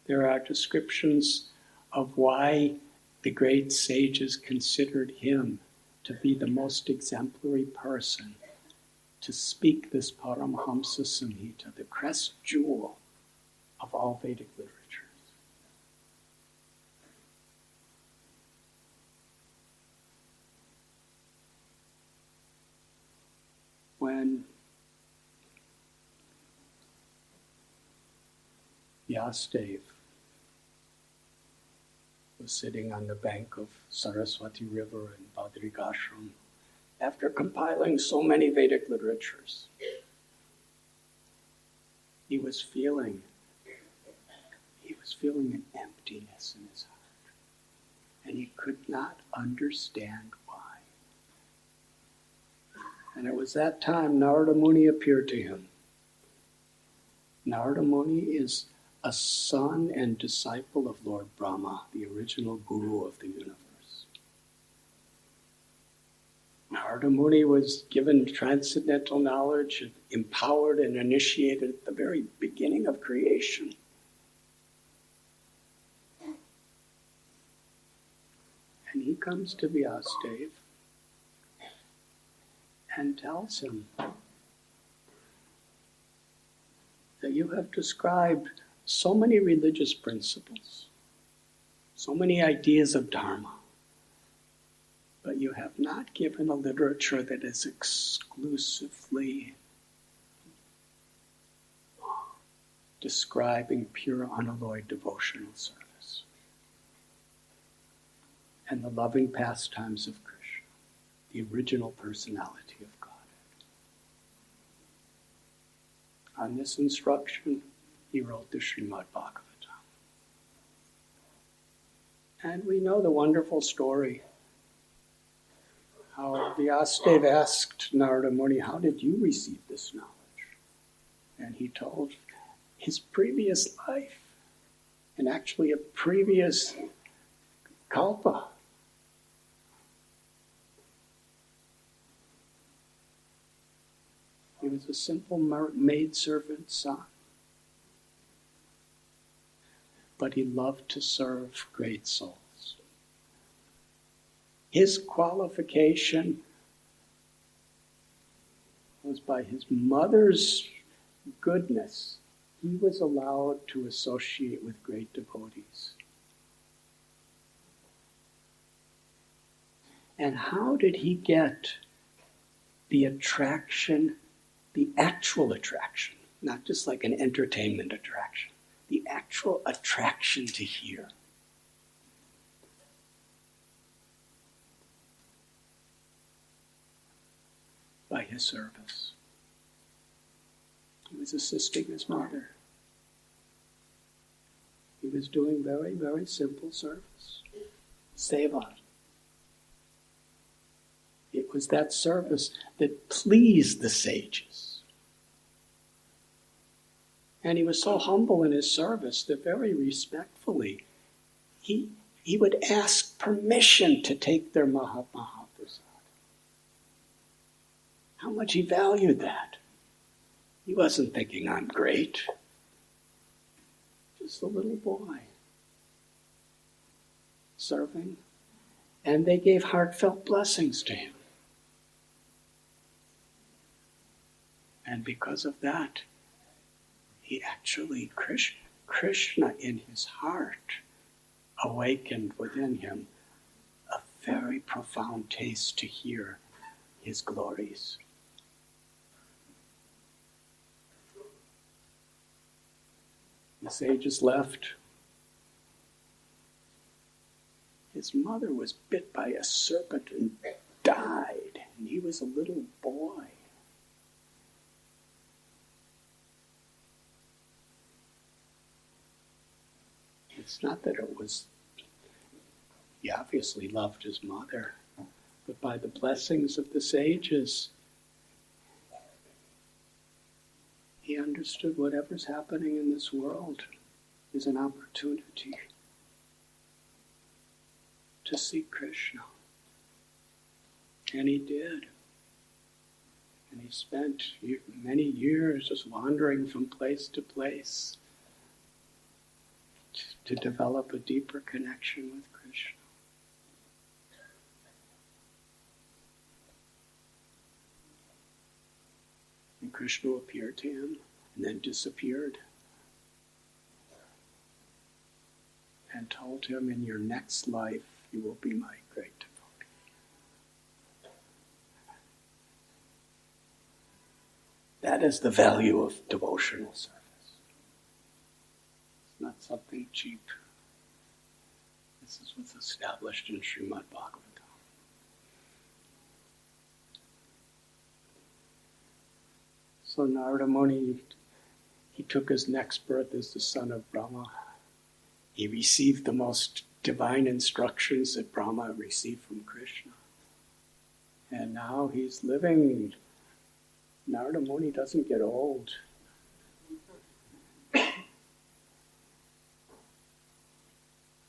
there are descriptions of why the great sages considered him to be the most exemplary person to speak this Paramhamsa Samhita, the crest jewel of all Vedic literatures. When Vyasadeva was sitting on the bank of Saraswati River in Badrikashram, after compiling so many Vedic literatures, he was feeling an emptiness in his heart, and he could not understand why. And it was that time Narada Muni appeared to him. Narada Muni is a son and disciple of Lord Brahma, the original guru of the universe. Narada Muni was given transcendental knowledge, empowered and initiated at the very beginning of creation. And he comes to Vyasadeva and tells him that you have described so many religious principles, so many ideas of Dharma, but you have not given a literature that is exclusively describing pure unalloyed devotional service and the loving pastimes of Krishna, the original personality of God. On this instruction, he wrote the Srimad Bhagavatam. And we know the wonderful story how Vyasadeva asked Narada Muni, how did you receive this knowledge? And he told his previous life, and actually a previous kalpa. He was a simple maidservant son. But he loved to serve great souls. His qualification was by his mother's goodness. He was allowed to associate with great devotees. And how did he get the attraction, the actual attraction, not just like an entertainment attraction, the actual attraction to hear? By his service. He was assisting his mother. He was doing very, very simple service. Seva. It was that service that pleased the sages. And he was so humble in his service that very respectfully, he would ask permission to take their Mahaprasad. How much he valued that. He wasn't thinking, I'm great. Just a little boy serving. And they gave heartfelt blessings to him. And because of that, he actually, Krishna in his heart, awakened within him a very profound taste to hear his glories. The sages left. His mother was bit by a serpent and died, and he was a little boy. It's not that it was, he obviously loved his mother, but by the blessings of the sages, he understood whatever's happening in this world is an opportunity to see Krishna. And he did. And he spent many years just wandering from place to place to develop a deeper connection with Krishna. And Krishna appeared to him and then disappeared and told him, in your next life you will be my great devotee. That is the value of devotional service. It's not something cheap. This is what's established in Srimad Bhagavatam. So Narada Muni, he took his next birth as the son of Brahma. He received the most divine instructions that Brahma received from Krishna. And now he's living. Narada Muni doesn't get old.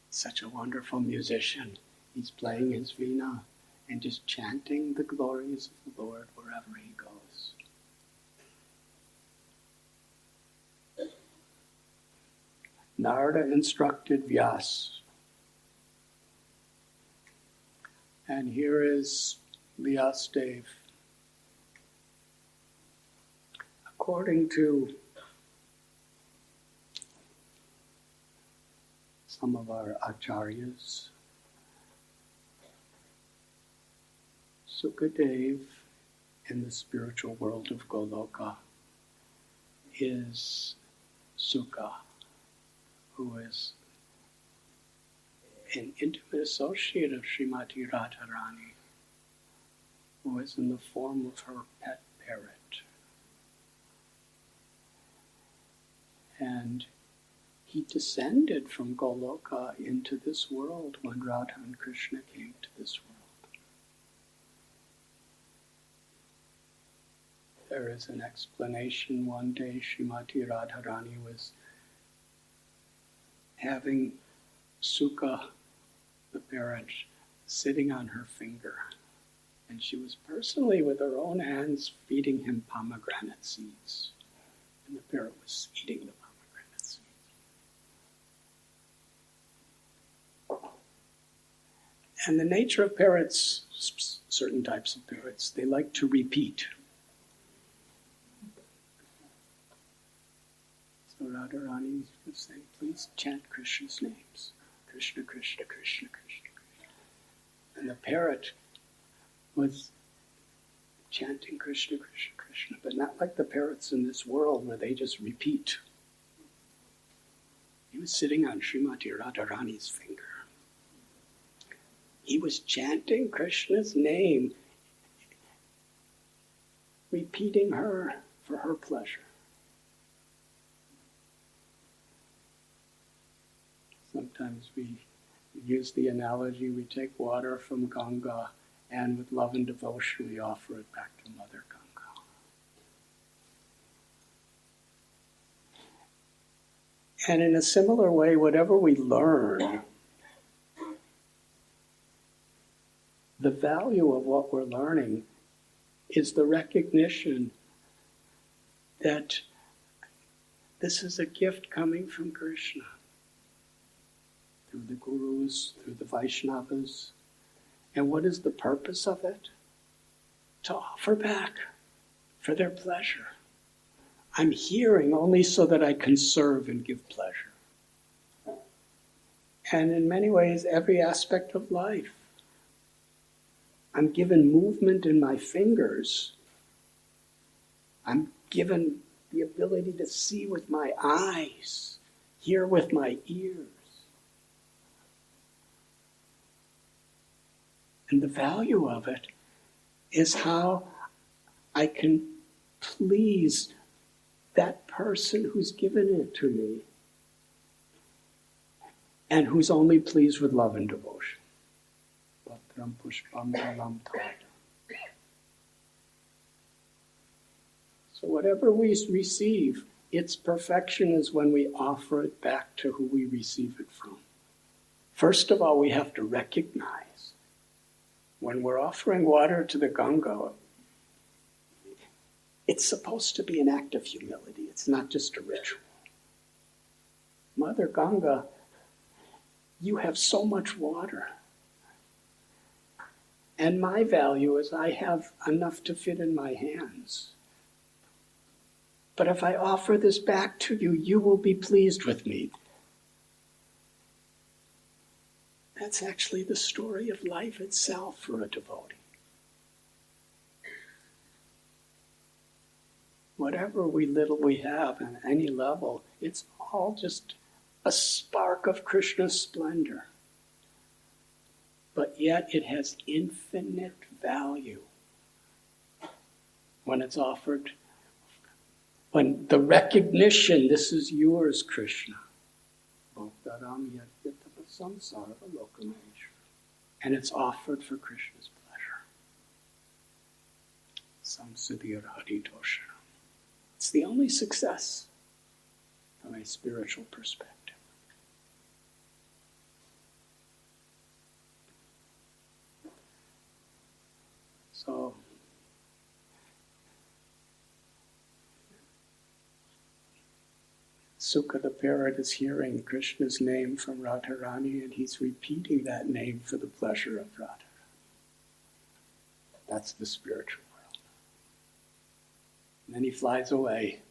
Such a wonderful musician. He's playing his veena and just chanting the glories of the Lord wherever he goes. Narada instructed Vyas. And here is Vyasdev. According to some of our acharyas, Śukadeva in the spiritual world of Goloka is Sukha, who is an intimate associate of Srimati Radharani, who is in the form of her pet parrot. And he descended from Goloka into this world when Radha and Krishna came to this world. There is an explanation. One day Srimati Radharani was having Sukha, the parrot, sitting on her finger. And she was personally, with her own hands, feeding him pomegranate seeds. And the parrot was eating the pomegranate seeds. And the nature of parrots, certain types of parrots, they like to repeat. So Radharani was saying, please chant Krishna's names. Krishna, Krishna, Krishna, Krishna, Krishna. And the parrot was chanting Krishna, Krishna, Krishna, but not like the parrots in this world where they just repeat. He was sitting on Srimati Radharani's finger. He was chanting Krishna's name, repeating her for her pleasure. Sometimes we use the analogy, we take water from Ganga and with love and devotion we offer it back to Mother Ganga. And in a similar way, whatever we learn, the value of what we're learning is the recognition that this is a gift coming from Krishna. Through the gurus, through the Vaishnavas. And what is the purpose of it? To offer back for their pleasure. I'm hearing only so that I can serve and give pleasure. And in many ways, every aspect of life. I'm given movement in my fingers. I'm given the ability to see with my eyes, hear with my ears. And the value of it is how I can please that person who's given it to me and who's only pleased with love and devotion. Patram pushpam balam tadam. So whatever we receive, its perfection is when we offer it back to who we receive it from. First of all, we have to recognize when we're offering water to the Ganga, it's supposed to be an act of humility. It's not just a ritual. Mother Ganga, you have so much water. And my value is I have enough to fit in my hands. But if I offer this back to you, you will be pleased with me. That's actually the story of life itself for a devotee. Whatever little we have on any level, it's all just a spark of Krishna's splendor. But yet it has infinite value when it's offered. When the recognition, this is yours, Krishna. And it's offered for Krishna's pleasure. Samsiddhir Haritosha. It's the only success from a spiritual perspective. So, Sukha the parrot is hearing Krishna's name from Radharani, and he's repeating that name for the pleasure of Radharani. That's the spiritual world. And then he flies away.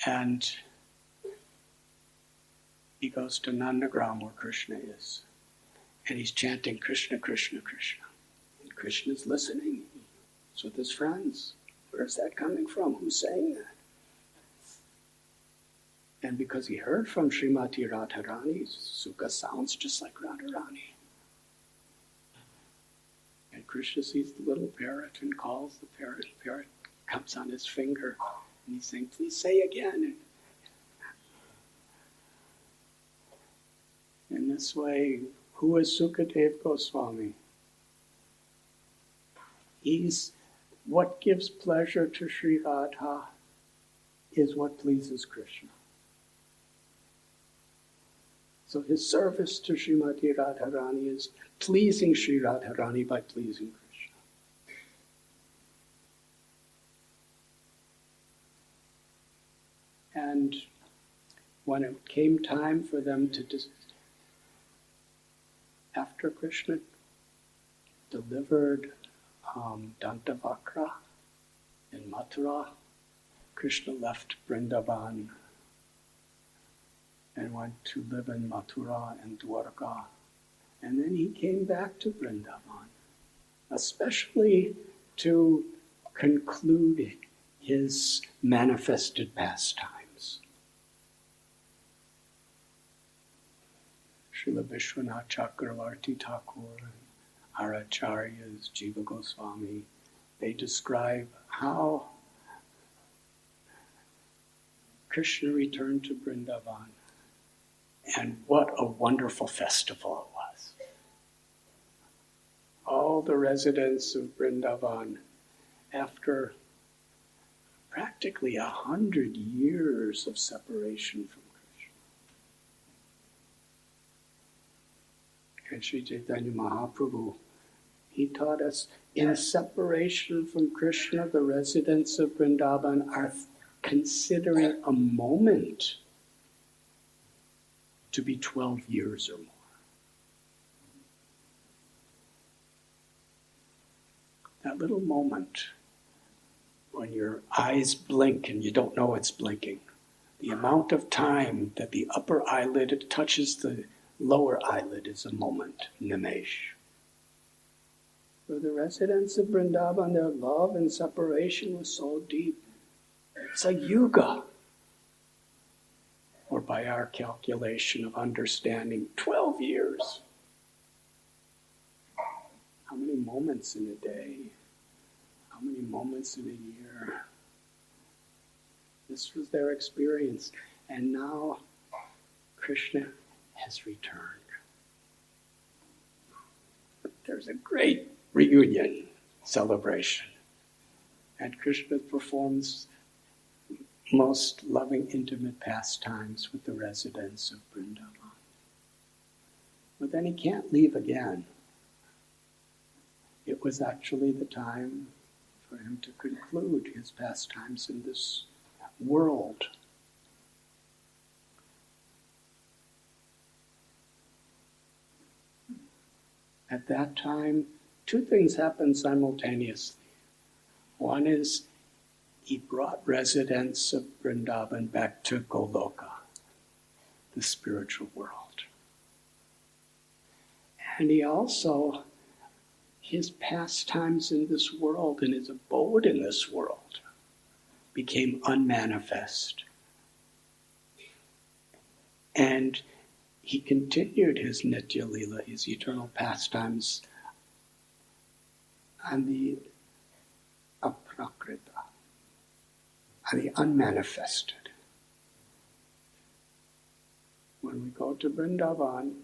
And he goes to Nandagram where Krishna is. And he's chanting Krishna, Krishna, Krishna. And Krishna's listening. He's with his friends. Where's that coming from? Who's saying that? And because he heard from Srimati Radharani, Sukha sounds just like Radharani. And Krishna sees the little parrot and calls the parrot. The parrot comes on his finger and he's saying, please say again. In this way, who is Śukadeva Goswami? He's what gives pleasure to Sri Radha is what pleases Krishna. So his service to Srimati Radharani is pleasing Sri Radharani by pleasing Krishna. And when it came time for them to after Krishna delivered Dantavakra in Mathura, Krishna left Vrindavan and went to live in Mathura and Dwarka. And then he came back to Vrindavan, especially to conclude his manifested pastimes. Srila Vishwanath Chakravarti Thakur, our acharyas, Jiva Goswami, they describe how Krishna returned to Vrindavan. And what a wonderful festival it was. All the residents of Vrindavan, after practically 100 years of separation from Krishna. And Sri Chaitanya Mahaprabhu, he taught us, in separation from Krishna, the residents of Vrindavan are considering a moment to be 12 years or more. That little moment when your eyes blink and you don't know it's blinking, the amount of time that the upper eyelid touches the lower eyelid is a moment, nimesh. For the residents of Vrindavan, their love and separation was so deep. It's a yuga. Or by our calculation of understanding, 12 years. How many moments in a day? How many moments in a year? This was their experience. And now Krishna has returned. There's a great reunion celebration. And Krishna performs most loving, intimate pastimes with the residents of Vrindavan. But then he can't leave again. It was actually the time for him to conclude his pastimes in this world. At that time, two things happened simultaneously. One is he brought residents of Vrindavan back to Goloka, the spiritual world. And he also, his pastimes in this world and his abode in this world became unmanifest. And he continued his Nitya Leela, his eternal pastimes, on the aprakrita, on the unmanifested. When we go to Vrindavan,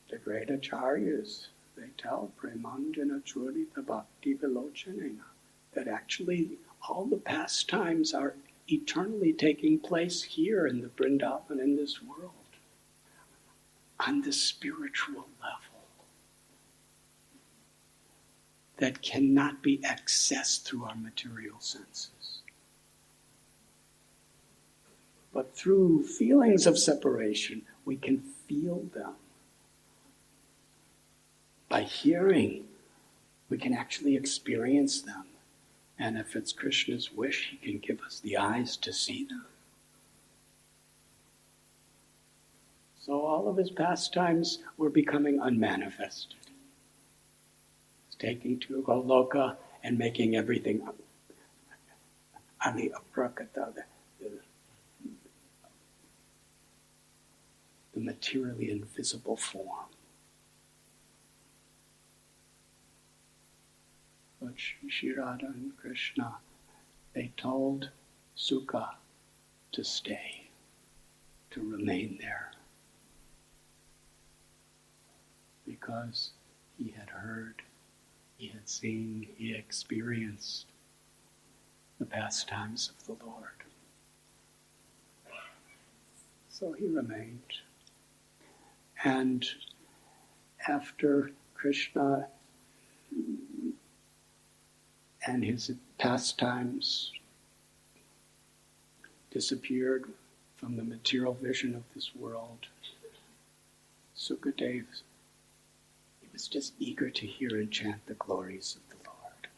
the great acharyas, they tell Premanjana Churita Bhakti Vilochanena that actually all the pastimes are eternally taking place here in the Vrindavan, in this world, on the spiritual level that cannot be accessed through our material senses. But through feelings of separation, we can feel them. By hearing, we can actually experience them. And if it's Krishna's wish, he can give us the eyes to see them. So all of his pastimes were becoming unmanifested. He's taking to Goloka and making everything on the aprakata, the materially invisible form. But Shri Radha and Krishna, they told Sukha to stay, to remain there. Because he had heard, he had seen, he experienced the pastimes of the Lord. So he remained. And after Krishna and his pastimes disappeared from the material vision of this world, Śukadeva, he was just eager to hear and chant the glories of the Lord.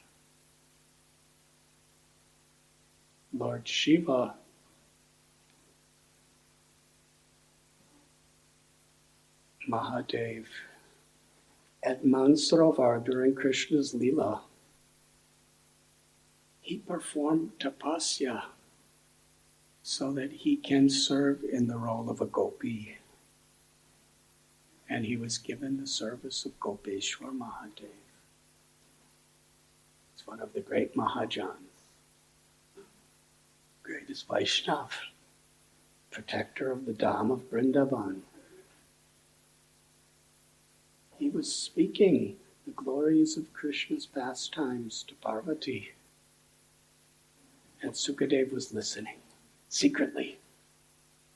Lord Shiva Mahadev at Mansarovar during Krishna's Leela, he performed tapasya so that he can serve in the role of a gopi. And he was given the service of Gopeshwar Mahadev. It's one of the great Mahajans, greatest Vaishnav, protector of the Dham of Vrindavan. He was speaking the glories of Krishna's pastimes to Parvati. And Śukadeva was listening, secretly.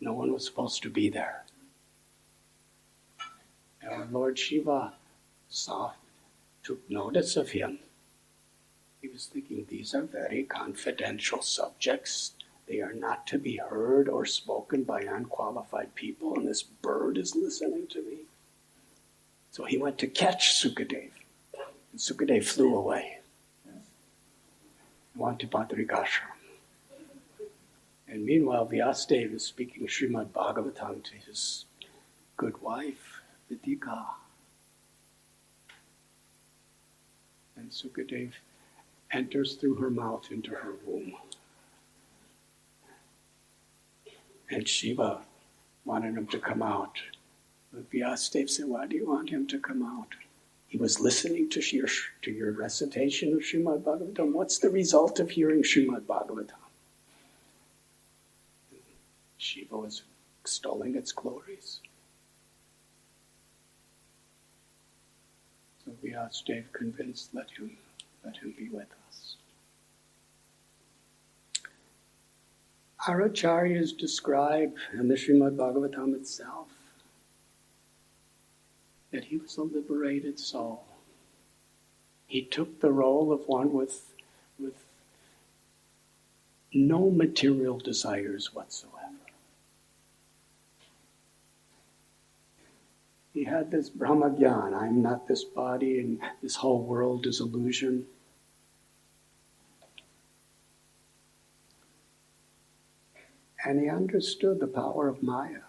No one was supposed to be there. And when Lord Shiva took notice of him, he was thinking, these are very confidential subjects. They are not to be heard or spoken by unqualified people, and this bird is listening to me. So he went to catch Śukadeva, and Śukadeva flew away. Went to Badrikashram. And meanwhile, Vyasadeva is speaking Srimad Bhagavatam to his good wife, Vidika. And Śukadeva enters through her mouth into her womb. And Shiva wanted him to come out. But Vyasadeva said, why do you want him to come out? He was listening to your recitation of Srimad Bhagavatam. What's the result of hearing Srimad Bhagavatam? Shiva was extolling its glories. So Vyasadeva convinced, let him be with us. Our acharyas describe in the Srimad Bhagavatam itself that he was a liberated soul. He took the role of one with with no material desires whatsoever. He had this Brahmagyan, I'm not this body and this whole world is illusion. And he understood the power of Maya.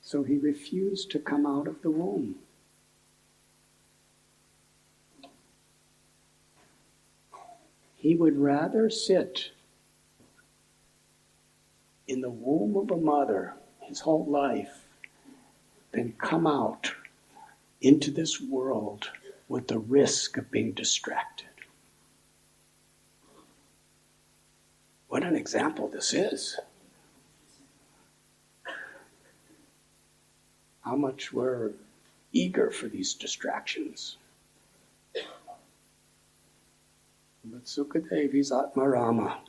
So he refused to come out of the womb. He would rather sit in the womb of a mother his whole life than come out into this world with the risk of being distracted. What an example this is. How much we're eager for these distractions. But Śukadeva, he's Atmarama.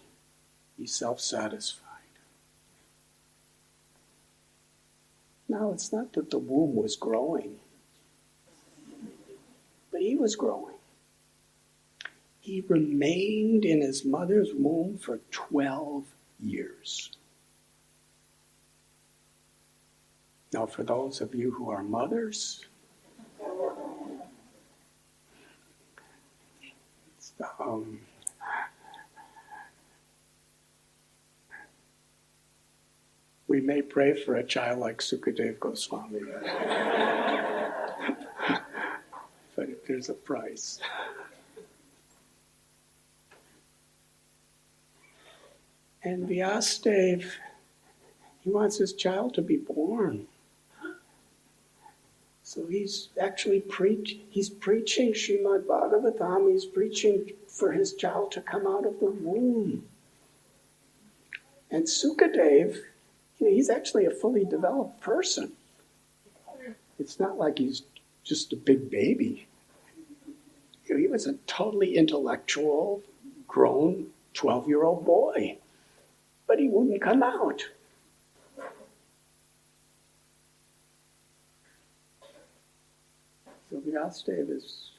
He's self-satisfied. Now, it's not that the womb was growing, but he was growing. He remained in his mother's womb for 12 years. Now, for those of you who are mothers, we may pray for a child like Śukadeva Goswami, but there's a price. And Vyasadeva, he wants his child to be born. So he's actually preaching Srimad Bhagavatam, he's preaching for his child to come out of the womb. And Śukadeva, he's actually a fully developed person. It's not like he's just a big baby. He was a totally intellectual, grown 12-year-old boy. But he wouldn't come out. So Vyasadeva is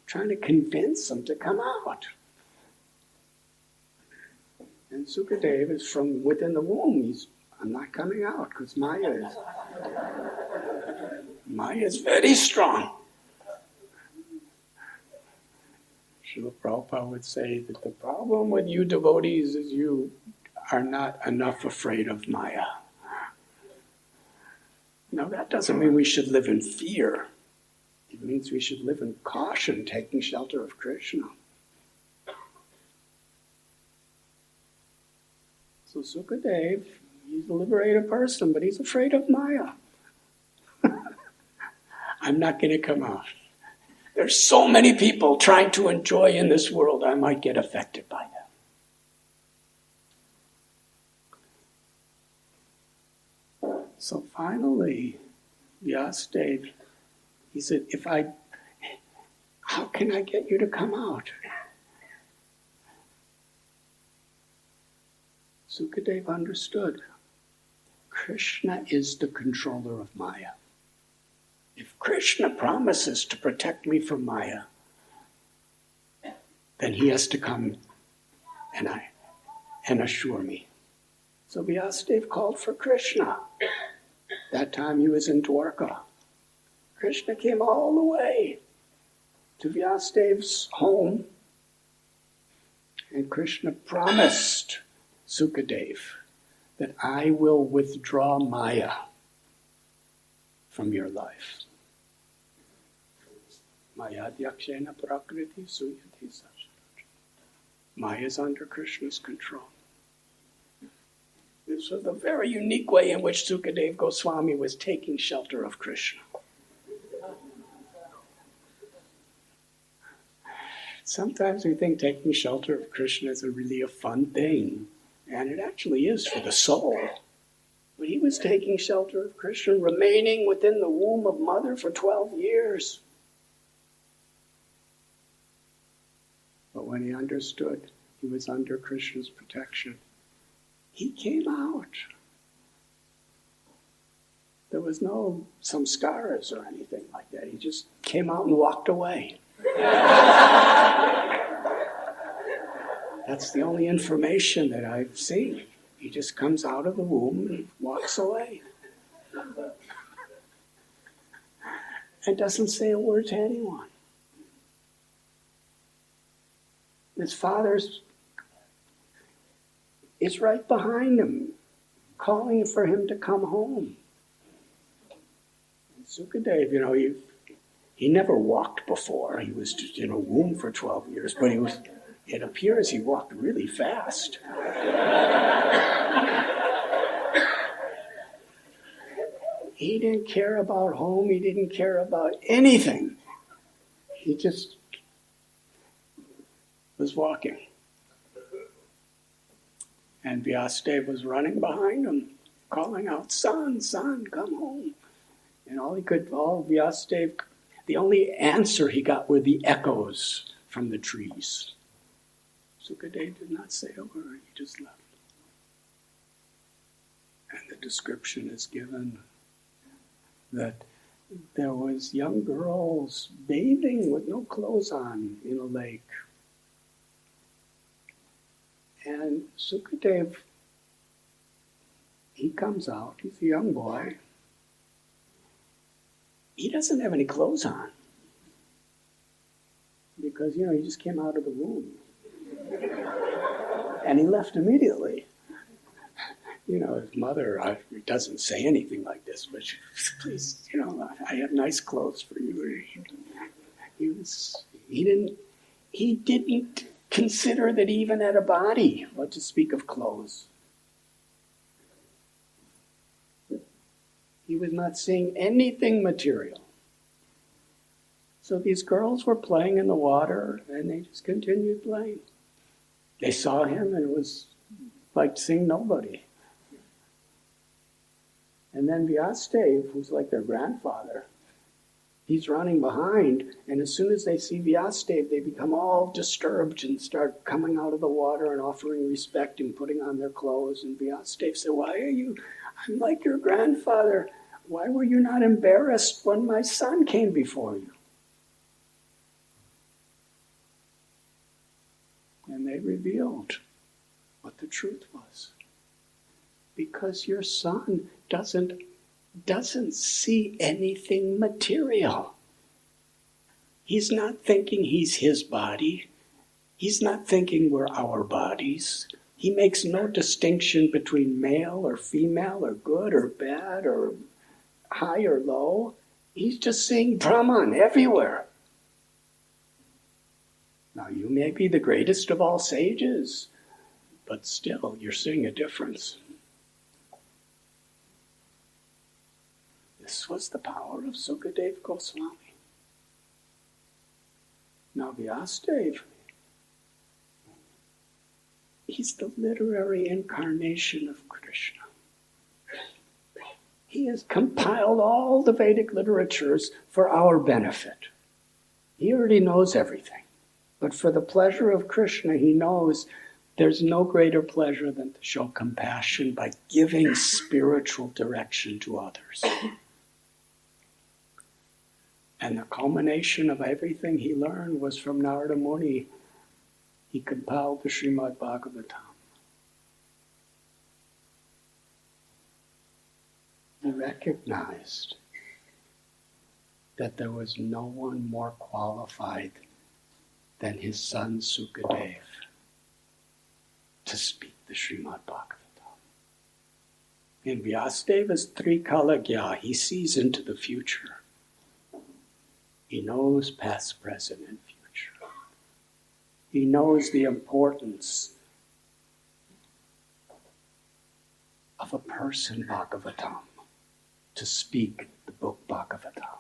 trying to convince him to come out. And Śukadeva is from within the womb. I'm not coming out because Maya is very strong. Srila Prabhupada would say that the problem with you devotees is you are not enough afraid of Maya. Now that doesn't mean we should live in fear. It means we should live in caution, taking shelter of Krishna. So Śukadeva, he's a liberated person, but he's afraid of Maya. I'm not going to come out. There's so many people trying to enjoy in this world, I might get affected by them. So finally, Vyasadeva, he said, how can I get you to come out? Śukadeva understood. Krishna is the controller of Maya. If Krishna promises to protect me from Maya, then he has to come and assure me. So Vyasadeva called for Krishna. That time he was in Dwarka. Krishna came all the way to Vyasadeva's home, and Krishna promised Śukadeva that I will withdraw Maya from your life. Maya Dyakshena Prakriti Suyati Sachara. Maya is under Krishna's control. This was a very unique way in which Śukadeva Goswami was taking shelter of Krishna. Sometimes we think taking shelter of Krishna is really a fun thing, and it actually is for the soul. But he was taking shelter of Krishna, remaining within the womb of mother for 12 years. But when he understood he was under Krishna's protection, he came out. There was no samskaras or anything like that. He just came out and walked away. That's the only information that I've seen. He just comes out of the womb and walks away. And doesn't say a word to anyone. His father's is right behind him, calling for him to come home. And Śukadeva, he never walked before. He was just in a womb for 12 years, but it appears he walked really fast. He didn't care about home. He didn't care about anything. He just was walking. And Vyasadeva was running behind him, calling out, "Son, son, come home." And Vyasadeva, the only answer he got were the echoes from the trees. Śukadeva did not say a word, he just left. And the description is given that there was young girls bathing with no clothes on in a lake. And Śukadeva, he comes out, he's a young boy. He doesn't have any clothes on. Because, he just came out of the womb. And he left immediately. His mother doesn't say anything like this, but she, please, I have nice clothes for you. He didn't consider that he even had a body, what to speak of clothes. He was not seeing anything material. So these girls were playing in the water, and they just continued playing. They saw him, and it was like seeing nobody. And then Vyasadeva, who's like their grandfather, he's running behind, and as soon as they see Vyasadeva, they become all disturbed and start coming out of the water and offering respect and putting on their clothes. And Vyasadeva said, I'm like your grandfather. Why were you not embarrassed when my son came before you? And they revealed what the truth was. Because your son doesn't see anything material. He's not thinking he's his body. He's not thinking we're our bodies. He makes no distinction between male or female or good or bad or high or low. He's just seeing Brahman everywhere. Now you may be the greatest of all sages, but still you're seeing a difference. This was the power of Śukadeva Goswami. Now Vyasadeva, he's the literary incarnation of Krishna. He has compiled all the Vedic literatures for our benefit. He already knows everything. But for the pleasure of Krishna, he knows there's no greater pleasure than to show compassion by giving spiritual direction to others. And the culmination of everything he learned was from Narada Muni. He compiled the Srimad Bhagavatam. He recognized that there was no one more qualified than his son Śukadeva to speak the Srimad Bhagavatam. In Vyasadeva's Trikalagya, he sees into the future. He knows past, present, and future. He knows the importance of a person Bhagavatam, to speak the book Bhagavatam.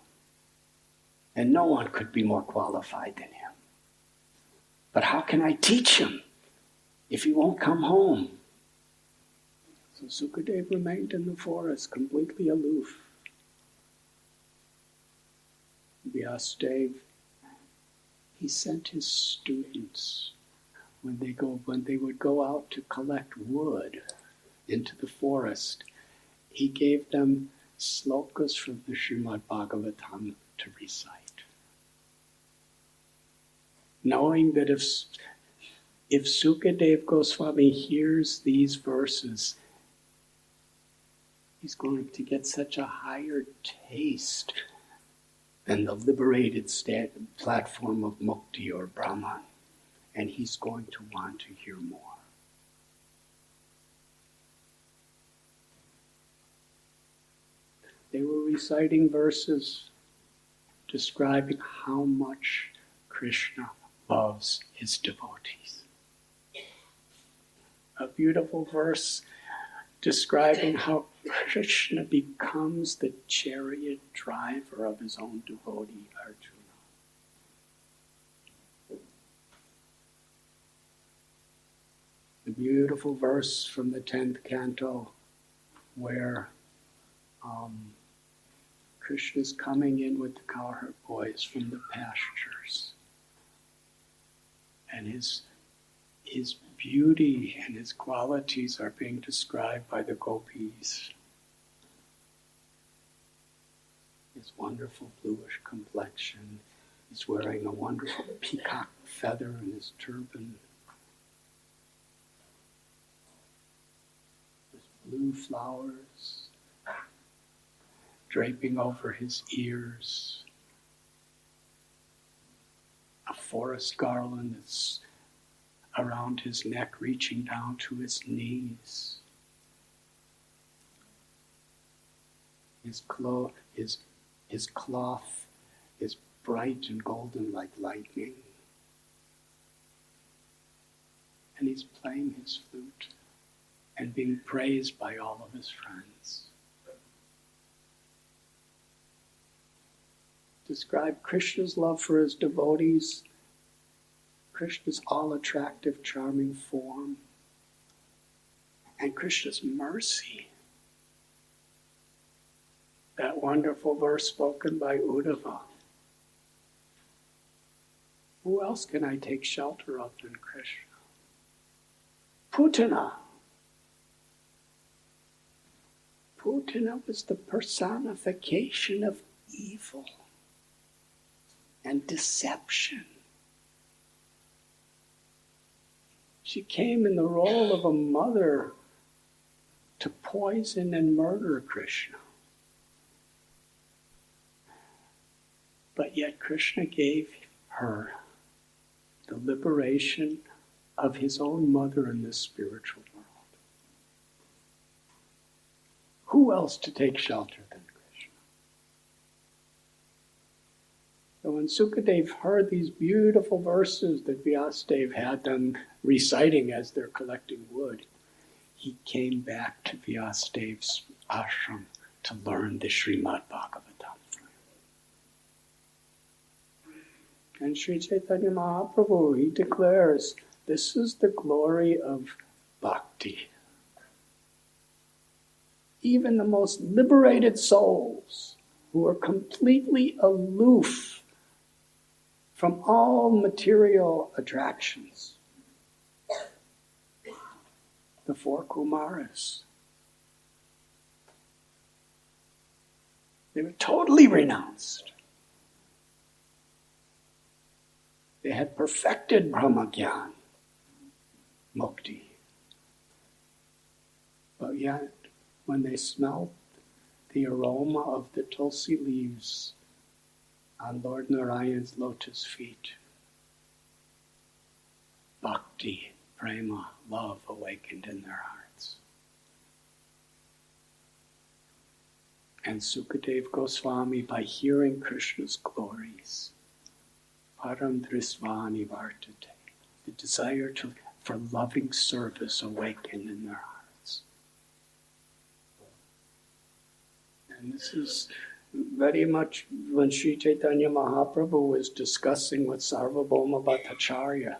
And no one could be more qualified than him. But how can I teach him if he won't come home? So Śukadeva remained in the forest, completely aloof. Vyasadeva, he sent his students when they would go out to collect wood into the forest. He gave them slokas from the Srimad Bhagavatam to recite. knowing that if Śukadeva Goswami hears these verses, he's going to get such a higher taste than the liberated platform of Mukti or Brahman, and he's going to want to hear more. They were reciting verses describing how much Krishna loves his devotees. A beautiful verse describing how Krishna becomes the chariot driver of his own devotee, Arjuna. The beautiful verse from the 10th canto where Krishna's coming in with the cowherd boys from the pastures. And his beauty and his qualities are being described by the gopis. His wonderful bluish complexion. He's wearing a wonderful peacock feather in his turban. There's blue flowers draping over his ears. A forest garland that's around his neck, reaching down to his knees. His cloth is bright and golden like lightning. And he's playing his flute and being praised by all of his friends. Describe Krishna's love for his devotees, Krishna's all-attractive, charming form, and Krishna's mercy. That wonderful verse spoken by Uddhava. Who else can I take shelter of than Krishna? Putana. Putana was the personification of evil and deception. She came in the role of a mother to poison and murder Krishna. But yet Krishna gave her the liberation of his own mother in this spiritual world. Who else to take shelter than Krishna? So when Śukadeva heard these beautiful verses that Vyasadeva had them reciting as they're collecting wood, he came back to Vyasadeva's ashram to learn the Srimad Bhagavatam. And Sri Chaitanya Mahaprabhu, he declares, this is the glory of bhakti. Even the most liberated souls who are completely aloof from all material attractions. The four Kumaras. They were totally renounced. They had perfected Brahmagyan, Mukti. But yet, when they smelled the aroma of the tulsi leaves on Lord Narayan's lotus feet, bhakti, prema, love awakened in their hearts. And Śukadeva Goswami, by hearing Krishna's glories, param drisvani vartate, the desire for loving service awakened in their hearts. And this is very much when Sri Chaitanya Mahaprabhu was discussing with Sarvabhauma Bhattacharya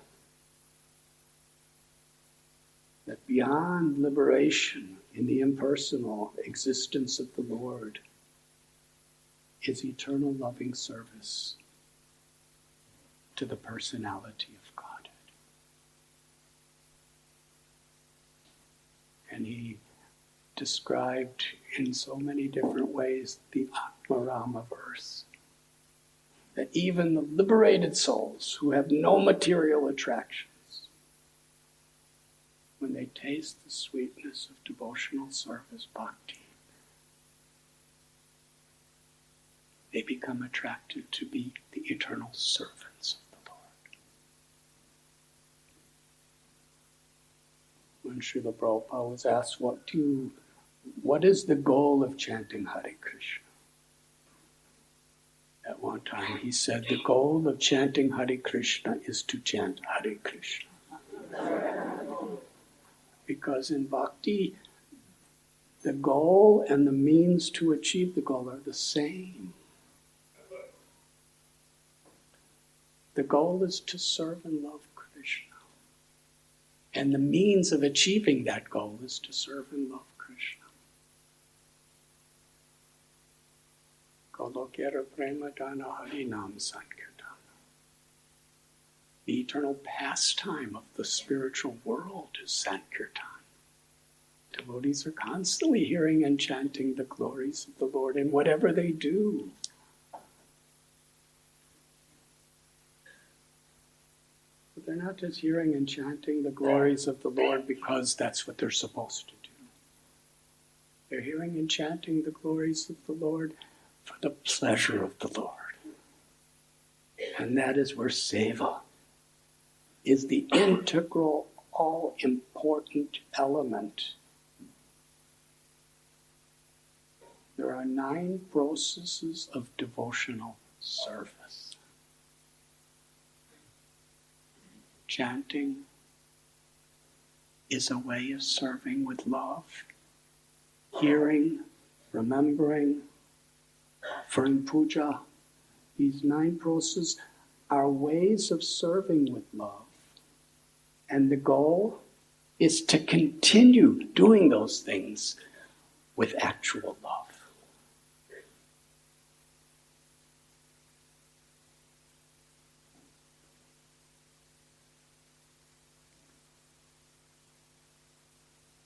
that beyond liberation in the impersonal existence of the Lord is eternal loving service to the personality of Godhead. And he described in so many different ways the Atmarama verse. that even the liberated souls who have no material attractions, when they taste the sweetness of devotional service, bhakti, they become attracted to be the eternal servants of the Lord. When Srila Prabhupada was asked, what is the goal of chanting Hare Krishna? At one time he said, the goal of chanting Hare Krishna is to chant Hare Krishna. Because in bhakti, the goal and the means to achieve the goal are the same. The goal is to serve and love Krishna. And the means of achieving that goal is to serve and love Krishna. Golokera prema dana harinam sankirtana. The eternal pastime of the spiritual world is Sankirtan. Devotees are constantly hearing and chanting the glories of the Lord in whatever they do. But they're not just hearing and chanting the glories of the Lord because that's what they're supposed to do. They're hearing and chanting the glories of the Lord for the pleasure of the Lord. And that is where seva is the integral, all-important element. There are 9 processes of devotional service. Chanting is a way of serving with love. Hearing, remembering, offering puja. These 9 processes are ways of serving with love. And the goal is to continue doing those things with actual love.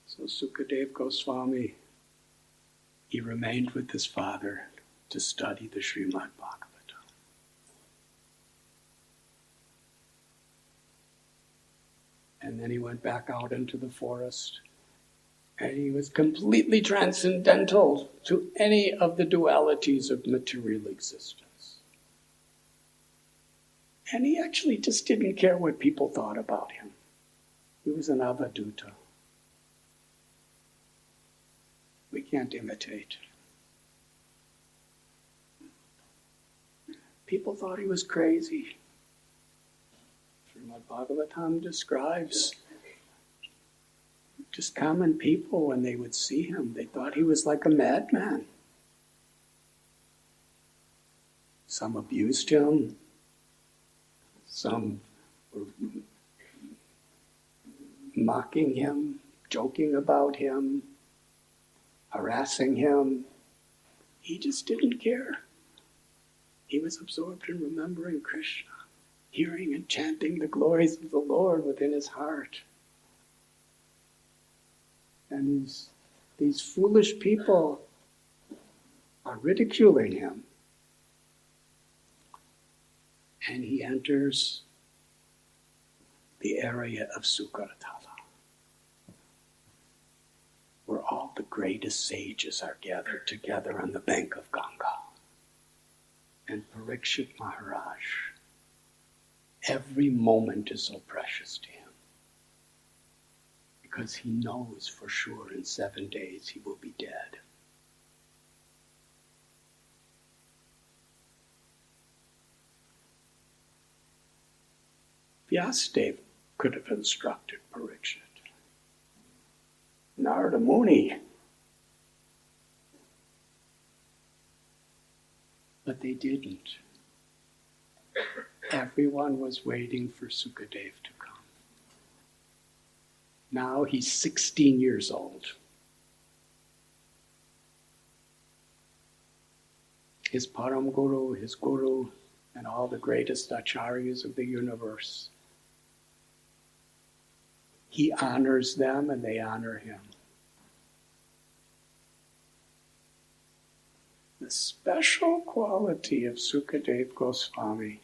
So Śukadeva Goswami, he remained with his father to study the Srimad Bhagavatam. And then he went back out into the forest, and he was completely transcendental to any of the dualities of material existence. And he actually just didn't care what people thought about him. He was an avadhuta. We can't imitate. People thought he was crazy. Srimad Bhagavatam describes just common people when they would see him. They thought he was like a madman. Some abused him. Some were mocking him, joking about him, harassing him. He just didn't care. He was absorbed in remembering Krishna, hearing and chanting the glories of the Lord within his heart. And these foolish people are ridiculing him. And he enters the area of Sukatala, where all the greatest sages are gathered together on the bank of Ganga. And Parikshit Maharaj, every moment is so precious to him, because he knows for sure in 7 days he will be dead. Vyasadeva could have instructed Parikshit. Narada Muni. But they didn't. Everyone was waiting for Śukadeva to come. Now he's 16 years old. His Param Guru, his Guru, and all the greatest acharyas of the universe. He honors them and they honor him. The The special quality of Śukadeva Goswami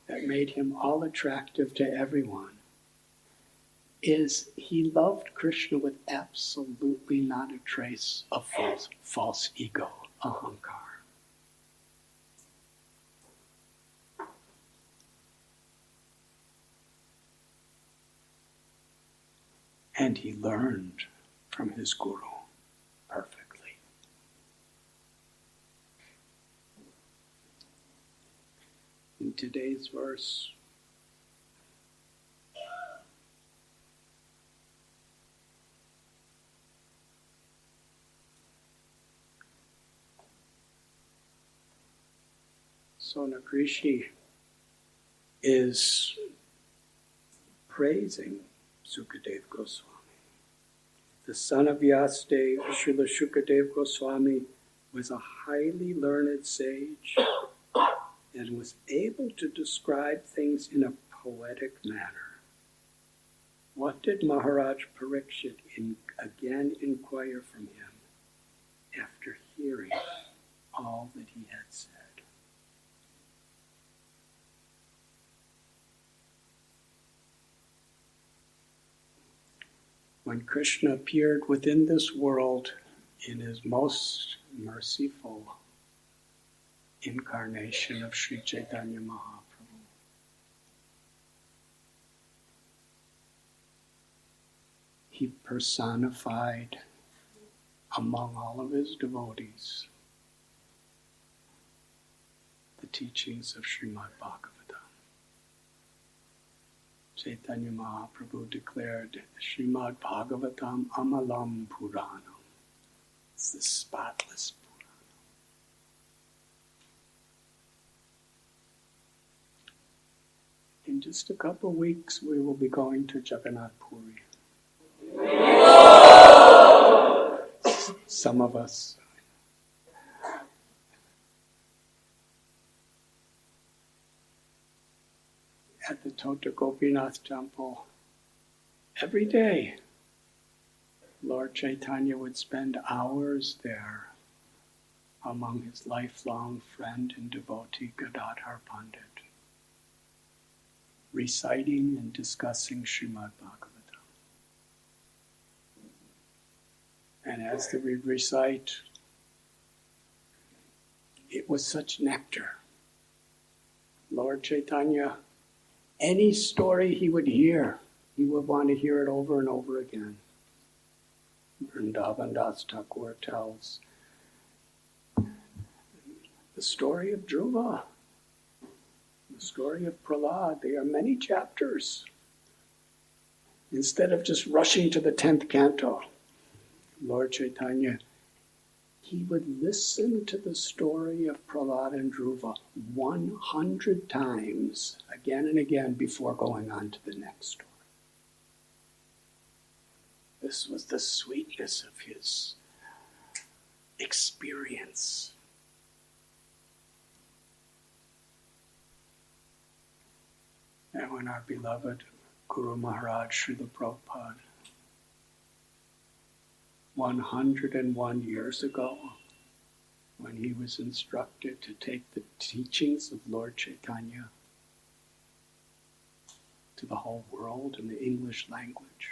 that made him all attractive to everyone is he loved Krishna with absolutely not a trace of false ego, ahankar. And he learned from his guru perfectly. In today's verse, Sonakrishi is praising Śukadeva Goswami. The son of Vyasadeva, Srila Śukadeva Goswami, was a highly learned sage and was able to describe things in a poetic manner. What did Maharaj Parikshit again inquire from him after hearing all that he had said? When Krishna appeared within this world in his most merciful incarnation of Sri Chaitanya Mahaprabhu, he personified among all of his devotees the teachings of Srimad Bhagavatam. Chaitanya Mahaprabhu declared, Srimad Bhagavatam Amalam Puranam. It's the spotless Puranam. In just a couple of weeks, we will be going to Jagannath Puri. Some of us. At the Tota Gopinath temple, every day, Lord Chaitanya would spend hours there among his lifelong friend and devotee Gadadhar Pandit, reciting and discussing Srimad Bhagavatam. And as they would recite, it was such nectar. Lord Chaitanya, any story he would hear, he would want to hear it over and over again. Vrindavan Das Thakur tells the story of Dhruva, the story of Prahlad. There are many chapters. Instead of just rushing to the 10th canto, Lord Chaitanya, he would listen to the story of Prahlad and Dhruva 100 times, again and again, before going on to the next story. This was the sweetness of his experience. And when our beloved Guru Maharaj Srila Prabhupada 101 years ago, when he was instructed to take the teachings of Lord Chaitanya to the whole world in the English language.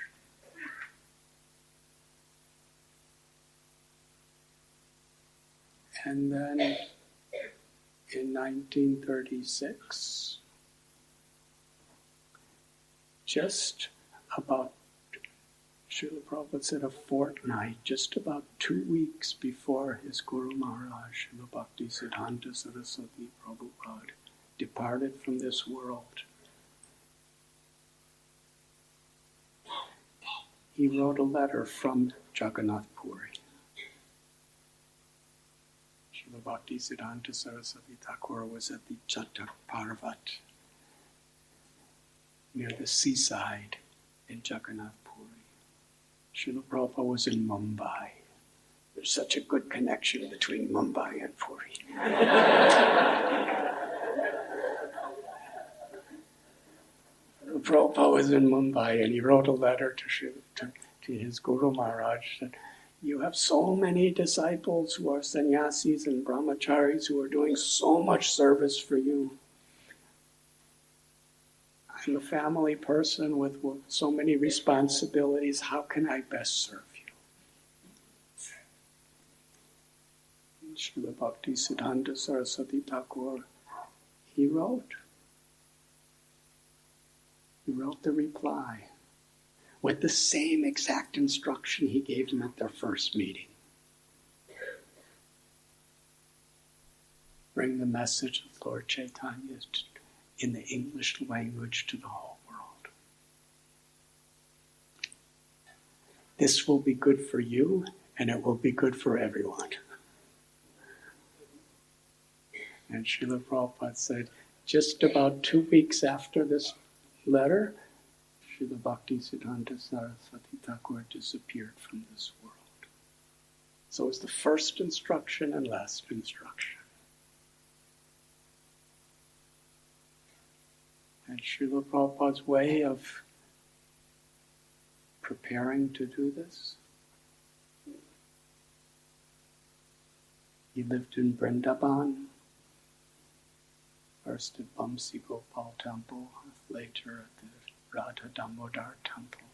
And then in 1936, just about, Srila Prabhupada said, a fortnight, just about 2 weeks before his Guru Maharaj, Srila Bhaktisiddhanta Saraswati Prabhupada, departed from this world, he wrote a letter from Jagannath Puri. Srila Bhaktisiddhanta Saraswati Thakur was at the Chatak Parvat, near the seaside in Jagannath Puri. Srila Prabhupada was in Mumbai. There's such a good connection between Mumbai and Puri. Prabhupada was in Mumbai and he wrote a letter to his Guru Maharaj that, You have so many disciples who are sannyasis and brahmacharis who are doing so much service for you. I'm a family person with so many responsibilities. How can I best serve you? Srila Bhaktisiddhanta Saraswati Thakur, he wrote the reply with the same exact instruction he gave them at their first meeting. Bring the message of Lord Chaitanya in the English language to the whole world. This will be good for you, and it will be good for everyone. And Srila Prabhupada said, just about 2 weeks after this letter, Srila Bhaktisiddhanta Saraswati Thakur disappeared from this world. So it was the first instruction and last instruction. And Srila Prabhupada's way of preparing to do this, he lived in Vrindavan, first at Bamsi Gopal Temple, later at the Radha Damodar Temple,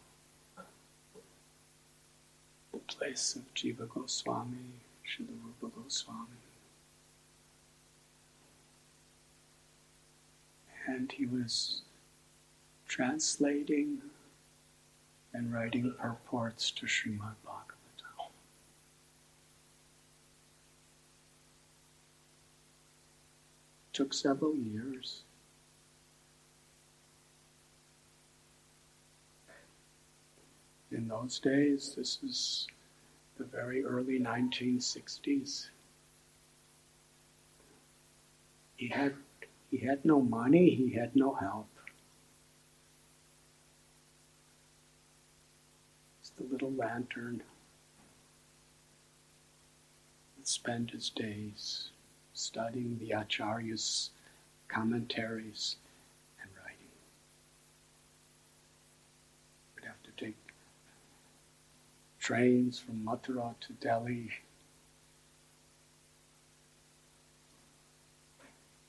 the place of Jiva Goswami, Srila Rupa Goswami. And he was translating and writing purports to Srimad Bhagavatam. Took several years. In those days, this is the very early 1960s. He had no money, he had no help. It's the little lantern. He'd spend his days studying the Acharya's commentaries and writing. We'd have to take trains from Mathura to Delhi.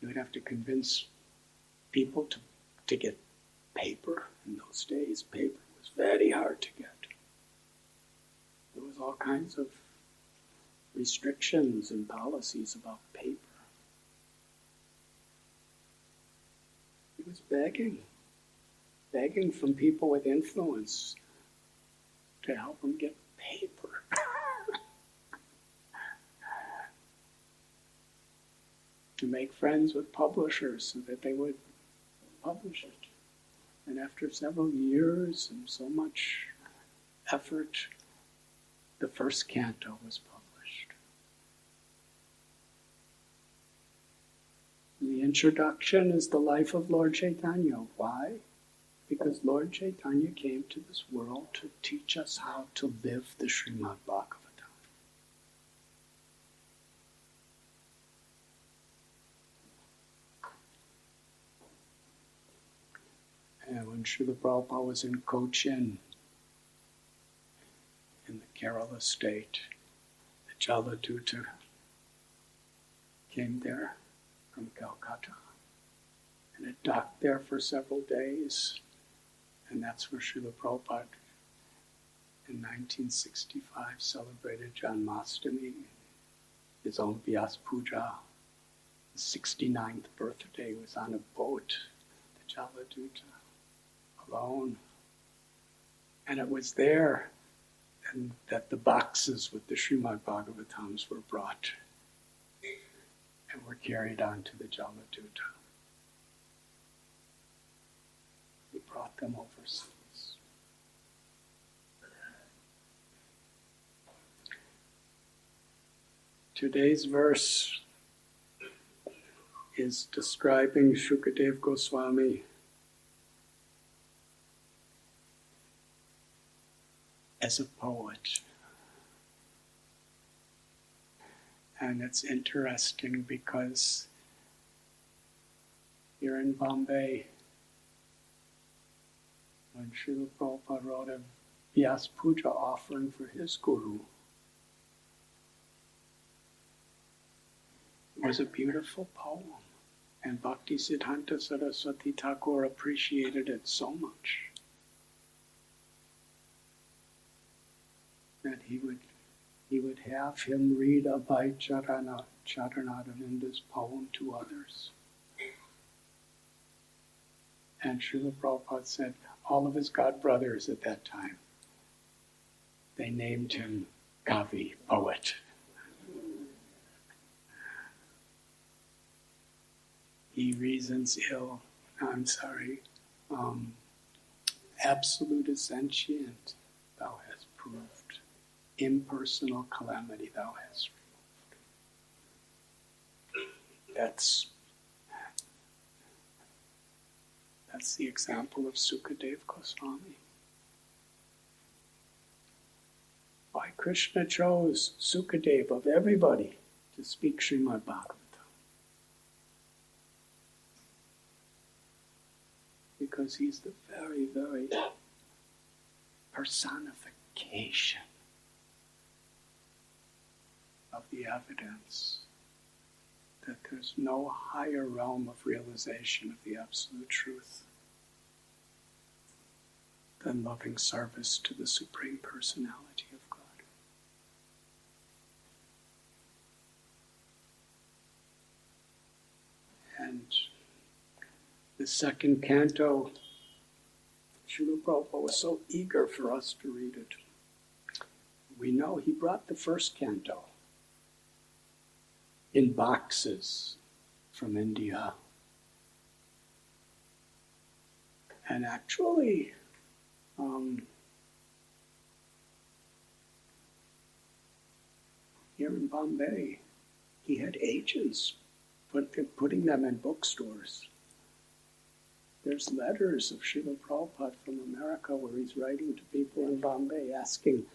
You would have to convince people to get paper. In those days, paper was very hard to get. There was all kinds of restrictions and policies about paper. He was begging from people with influence to help him get paper. To make friends with publishers so that they would publish it. And after several years and so much effort, the first canto was published. The introduction is the life of Lord Chaitanya. Why? Because Lord Chaitanya came to this world to teach us how to live the Srimad Bhagavatam. And when Srila Prabhupada was in Cochin, in the Kerala state, the Jaladuta came there from Calcutta. And it docked there for several days. And that's where Srila Prabhupada in 1965 celebrated Janmashtami, his own Vyas Puja. His 69th birthday was on a boat, the Jaladuta, alone. And it was there that the boxes with the Srimad Bhagavatams were brought and were carried on to the Jaladuta. He brought them overseas. Today's verse is describing Śukadeva Goswami as a poet. And it's interesting because here in Bombay, when Srila Prabhupada wrote a Vyas Puja offering for his guru, was a beautiful poem. And Bhaktisiddhanta Saraswati Thakur appreciated it so much that he would have him read Abhay Charanaravinda's poem to others. And Srila Prabhupada said all of his god brothers at that time, they named him Kavi, poet. He reasons ill, absolute is sentient, thou hast proved. Impersonal calamity thou hast removed. That's the example of Śukadeva Goswami. Why Krishna chose Śukadeva of everybody to speak Srimad Bhagavatam. Because he's the very, very personification of the evidence that there's no higher realm of realization of the absolute truth than loving service to the Supreme Personality of God. And the second canto, Srila Prabhupada was so eager for us to read it. We know he brought the first canto in boxes from India. And actually, here in Bombay, he had agents putting them in bookstores. There's letters of Srila Prabhupada from America where he's writing to people in Bombay asking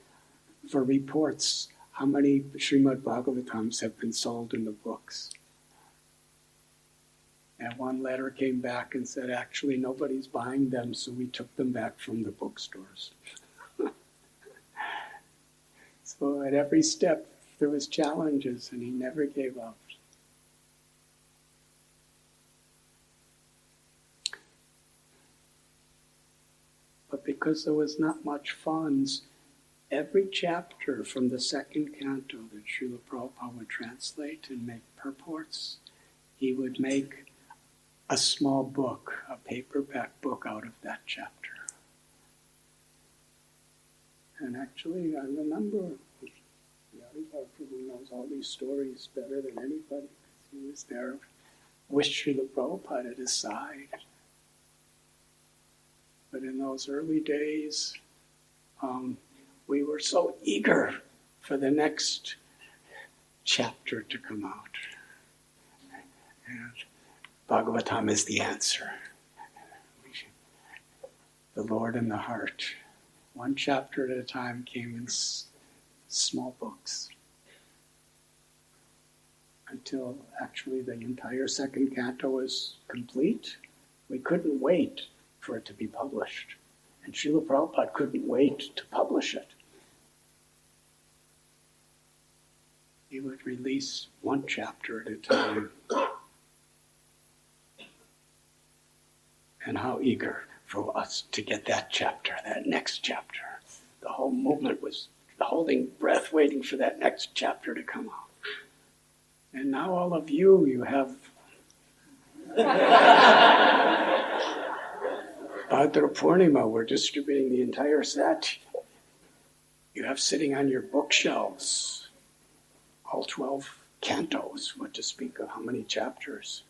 for reports how many Srimad Bhagavatams have been sold in the books. And one letter came back and said, actually nobody's buying them, so we took them back from the bookstores. So at every step there was challenges and he never gave up. But because there was not much funds, every chapter from the second canto that Srila Prabhupada would translate and make purports, he would make a small book, a paperback book out of that chapter. And actually, I remember Yadava Prabhu knows all these stories better than anybody. He was there with Srila Prabhupada at his side. But in those early days, we were so eager for the next chapter to come out. And Bhagavatam is the answer. The Lord in the heart. One chapter at a time came in small books. Until actually the entire second canto was complete. We couldn't wait for it to be published. And Srila Prabhupada couldn't wait to publish it. He would release one chapter at a time. And how eager for us to get that chapter, that next chapter. The whole movement was holding breath, waiting for that next chapter to come out. And now all of you have Bhadra Purnima, we're distributing the entire set. You have sitting on your bookshelves all 12 cantos, what to speak of, how many chapters.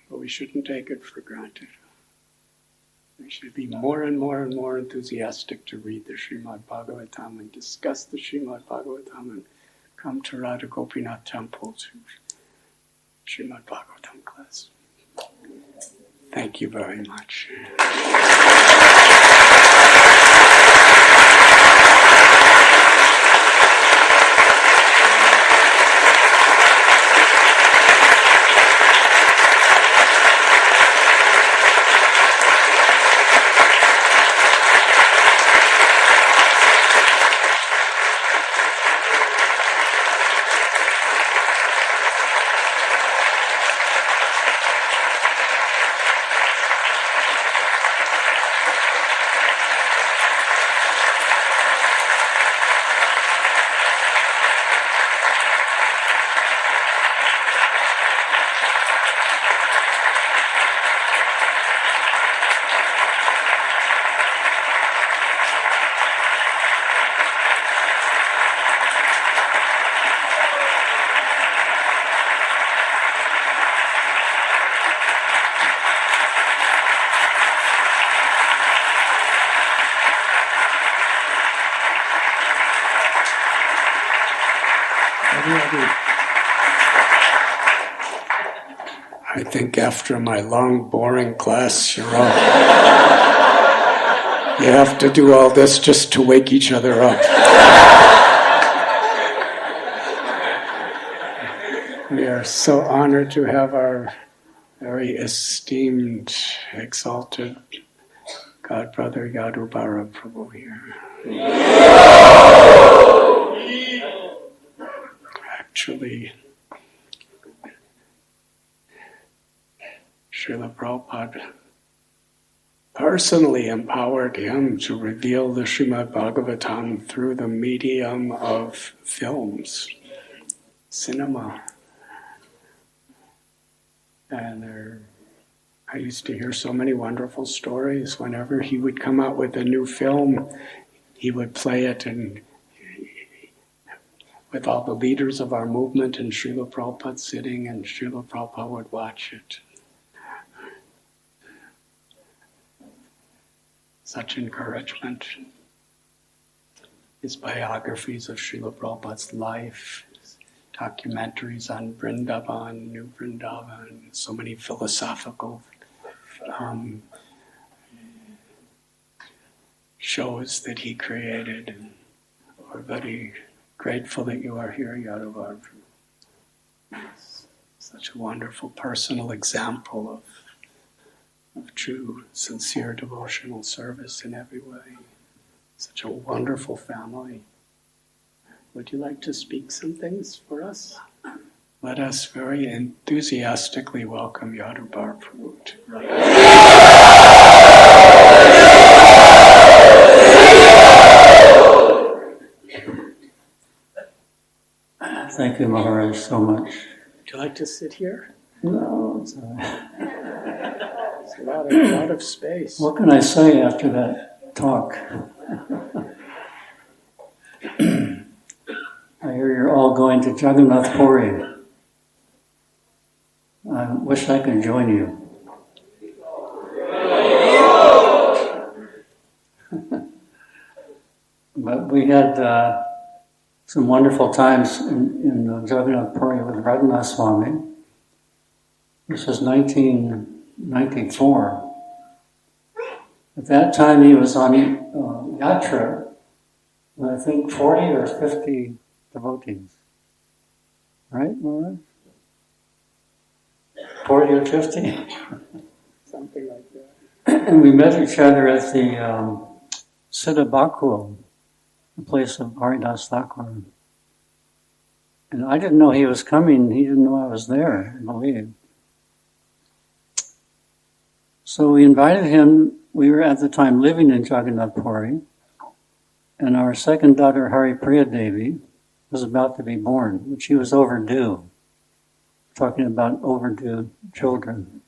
But we shouldn't take it for granted. We should be more and more and more enthusiastic to read the Srimad Bhagavatam and discuss the Srimad Bhagavatam and come to Radha Gopinath Temple to Srimad Bhagavatam class. Thank you very much. think after my long, boring class, you're all... You have to do all this just to wake each other up. We are so honored to have our very esteemed, exalted Godbrother Yadubara Prabhu here. Actually, Srila Prabhupada personally empowered him to reveal the Srimad Bhagavatam through the medium of films, cinema. And I used to hear so many wonderful stories. Whenever he would come out with a new film, he would play it and with all the leaders of our movement and Srila Prabhupada sitting, and Srila Prabhupada would watch it. Such encouragement. His biographies of Srila Prabhupada's life, his documentaries on Vrindavan, New Vrindavan, so many philosophical shows that he created. We're very grateful that you are here, Yadavar. Such a wonderful personal example of true, sincere devotional service in every way. Such a wonderful family. Would you like to speak some things for us? Let us very enthusiastically welcome Yadubara Prabhu to Thank you, Maharaj, so much. Would you like to sit here? No, it's all right. It's a lot of space. What can I say after that talk? I hear you're all going to Jagannath Puri. I wish I could join you. But we had some wonderful times in Jagannath Puri with Radhanath Swami. This was 1994. At that time he was on Yatra with I think 40 or 50 devotees. Right, Maharaj? 40 or 50? Something like that. And we met each other at the Siddha Bakul, the place of Haridas Thakur. And I didn't know he was coming. He didn't know I was there, I believe. So we invited him. We were at the time living in Jagannath Puri, and our second daughter, Haripriya Devi, was about to be born, but she was overdue. Talking about overdue children.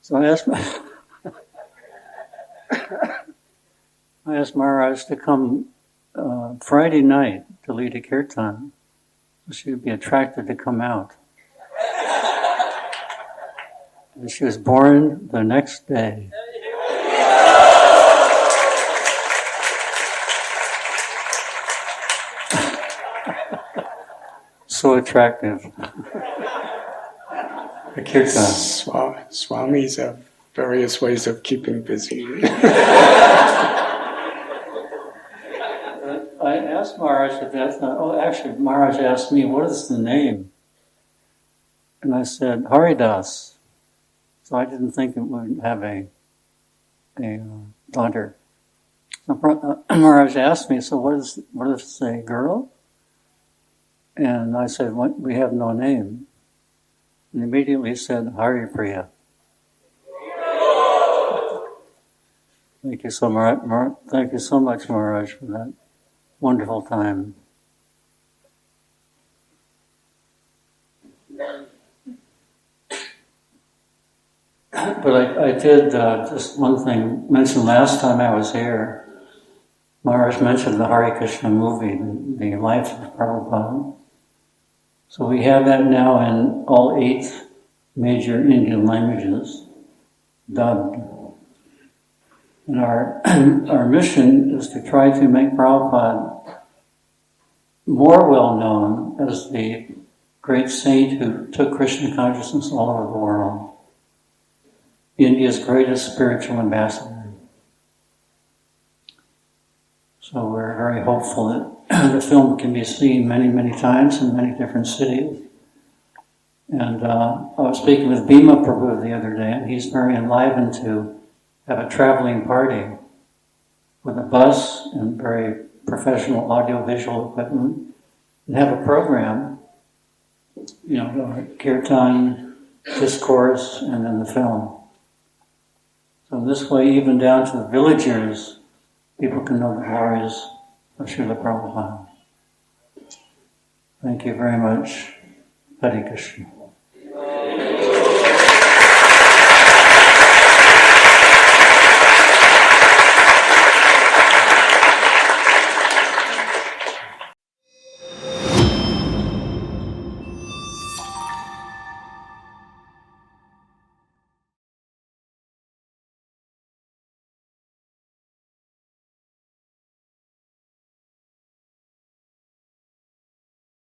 So I asked Maharaj to come Friday night to lead a kirtan, so she would be attracted to come out. And she was born the next day. So attractive. The kirtan. Swamis have various ways of keeping busy. I asked Maharaj at that time, actually Maharaj asked me, what is the name? And I said, Haridas. So I didn't think it would have a daughter. So Maharaj asked me, so what is a girl? And I said, we have no name. And immediately he said, Haripriya. Thank you so much, Maharaj, for that wonderful time. But I did just one thing mention last time I was here. Maharaj mentioned the Hare Krishna movie, The Life of Prabhupada. So we have that now in all 8 major Indian languages, dubbed. And our mission is to try to make Prabhupada more well known as the great saint who took Krishna consciousness all over the world. India's greatest spiritual ambassador. So we're very hopeful that the film can be seen many, many times in many different cities. And I was speaking with Bhima Prabhu the other day, and he's very enlivened to have a traveling party with a bus and very professional audio-visual equipment, and have a program, kirtan, discourse, and then the film. So this way, even down to the villagers, people can know the glories of Srila Prabhupada. Thank you very much. Hare Krishna.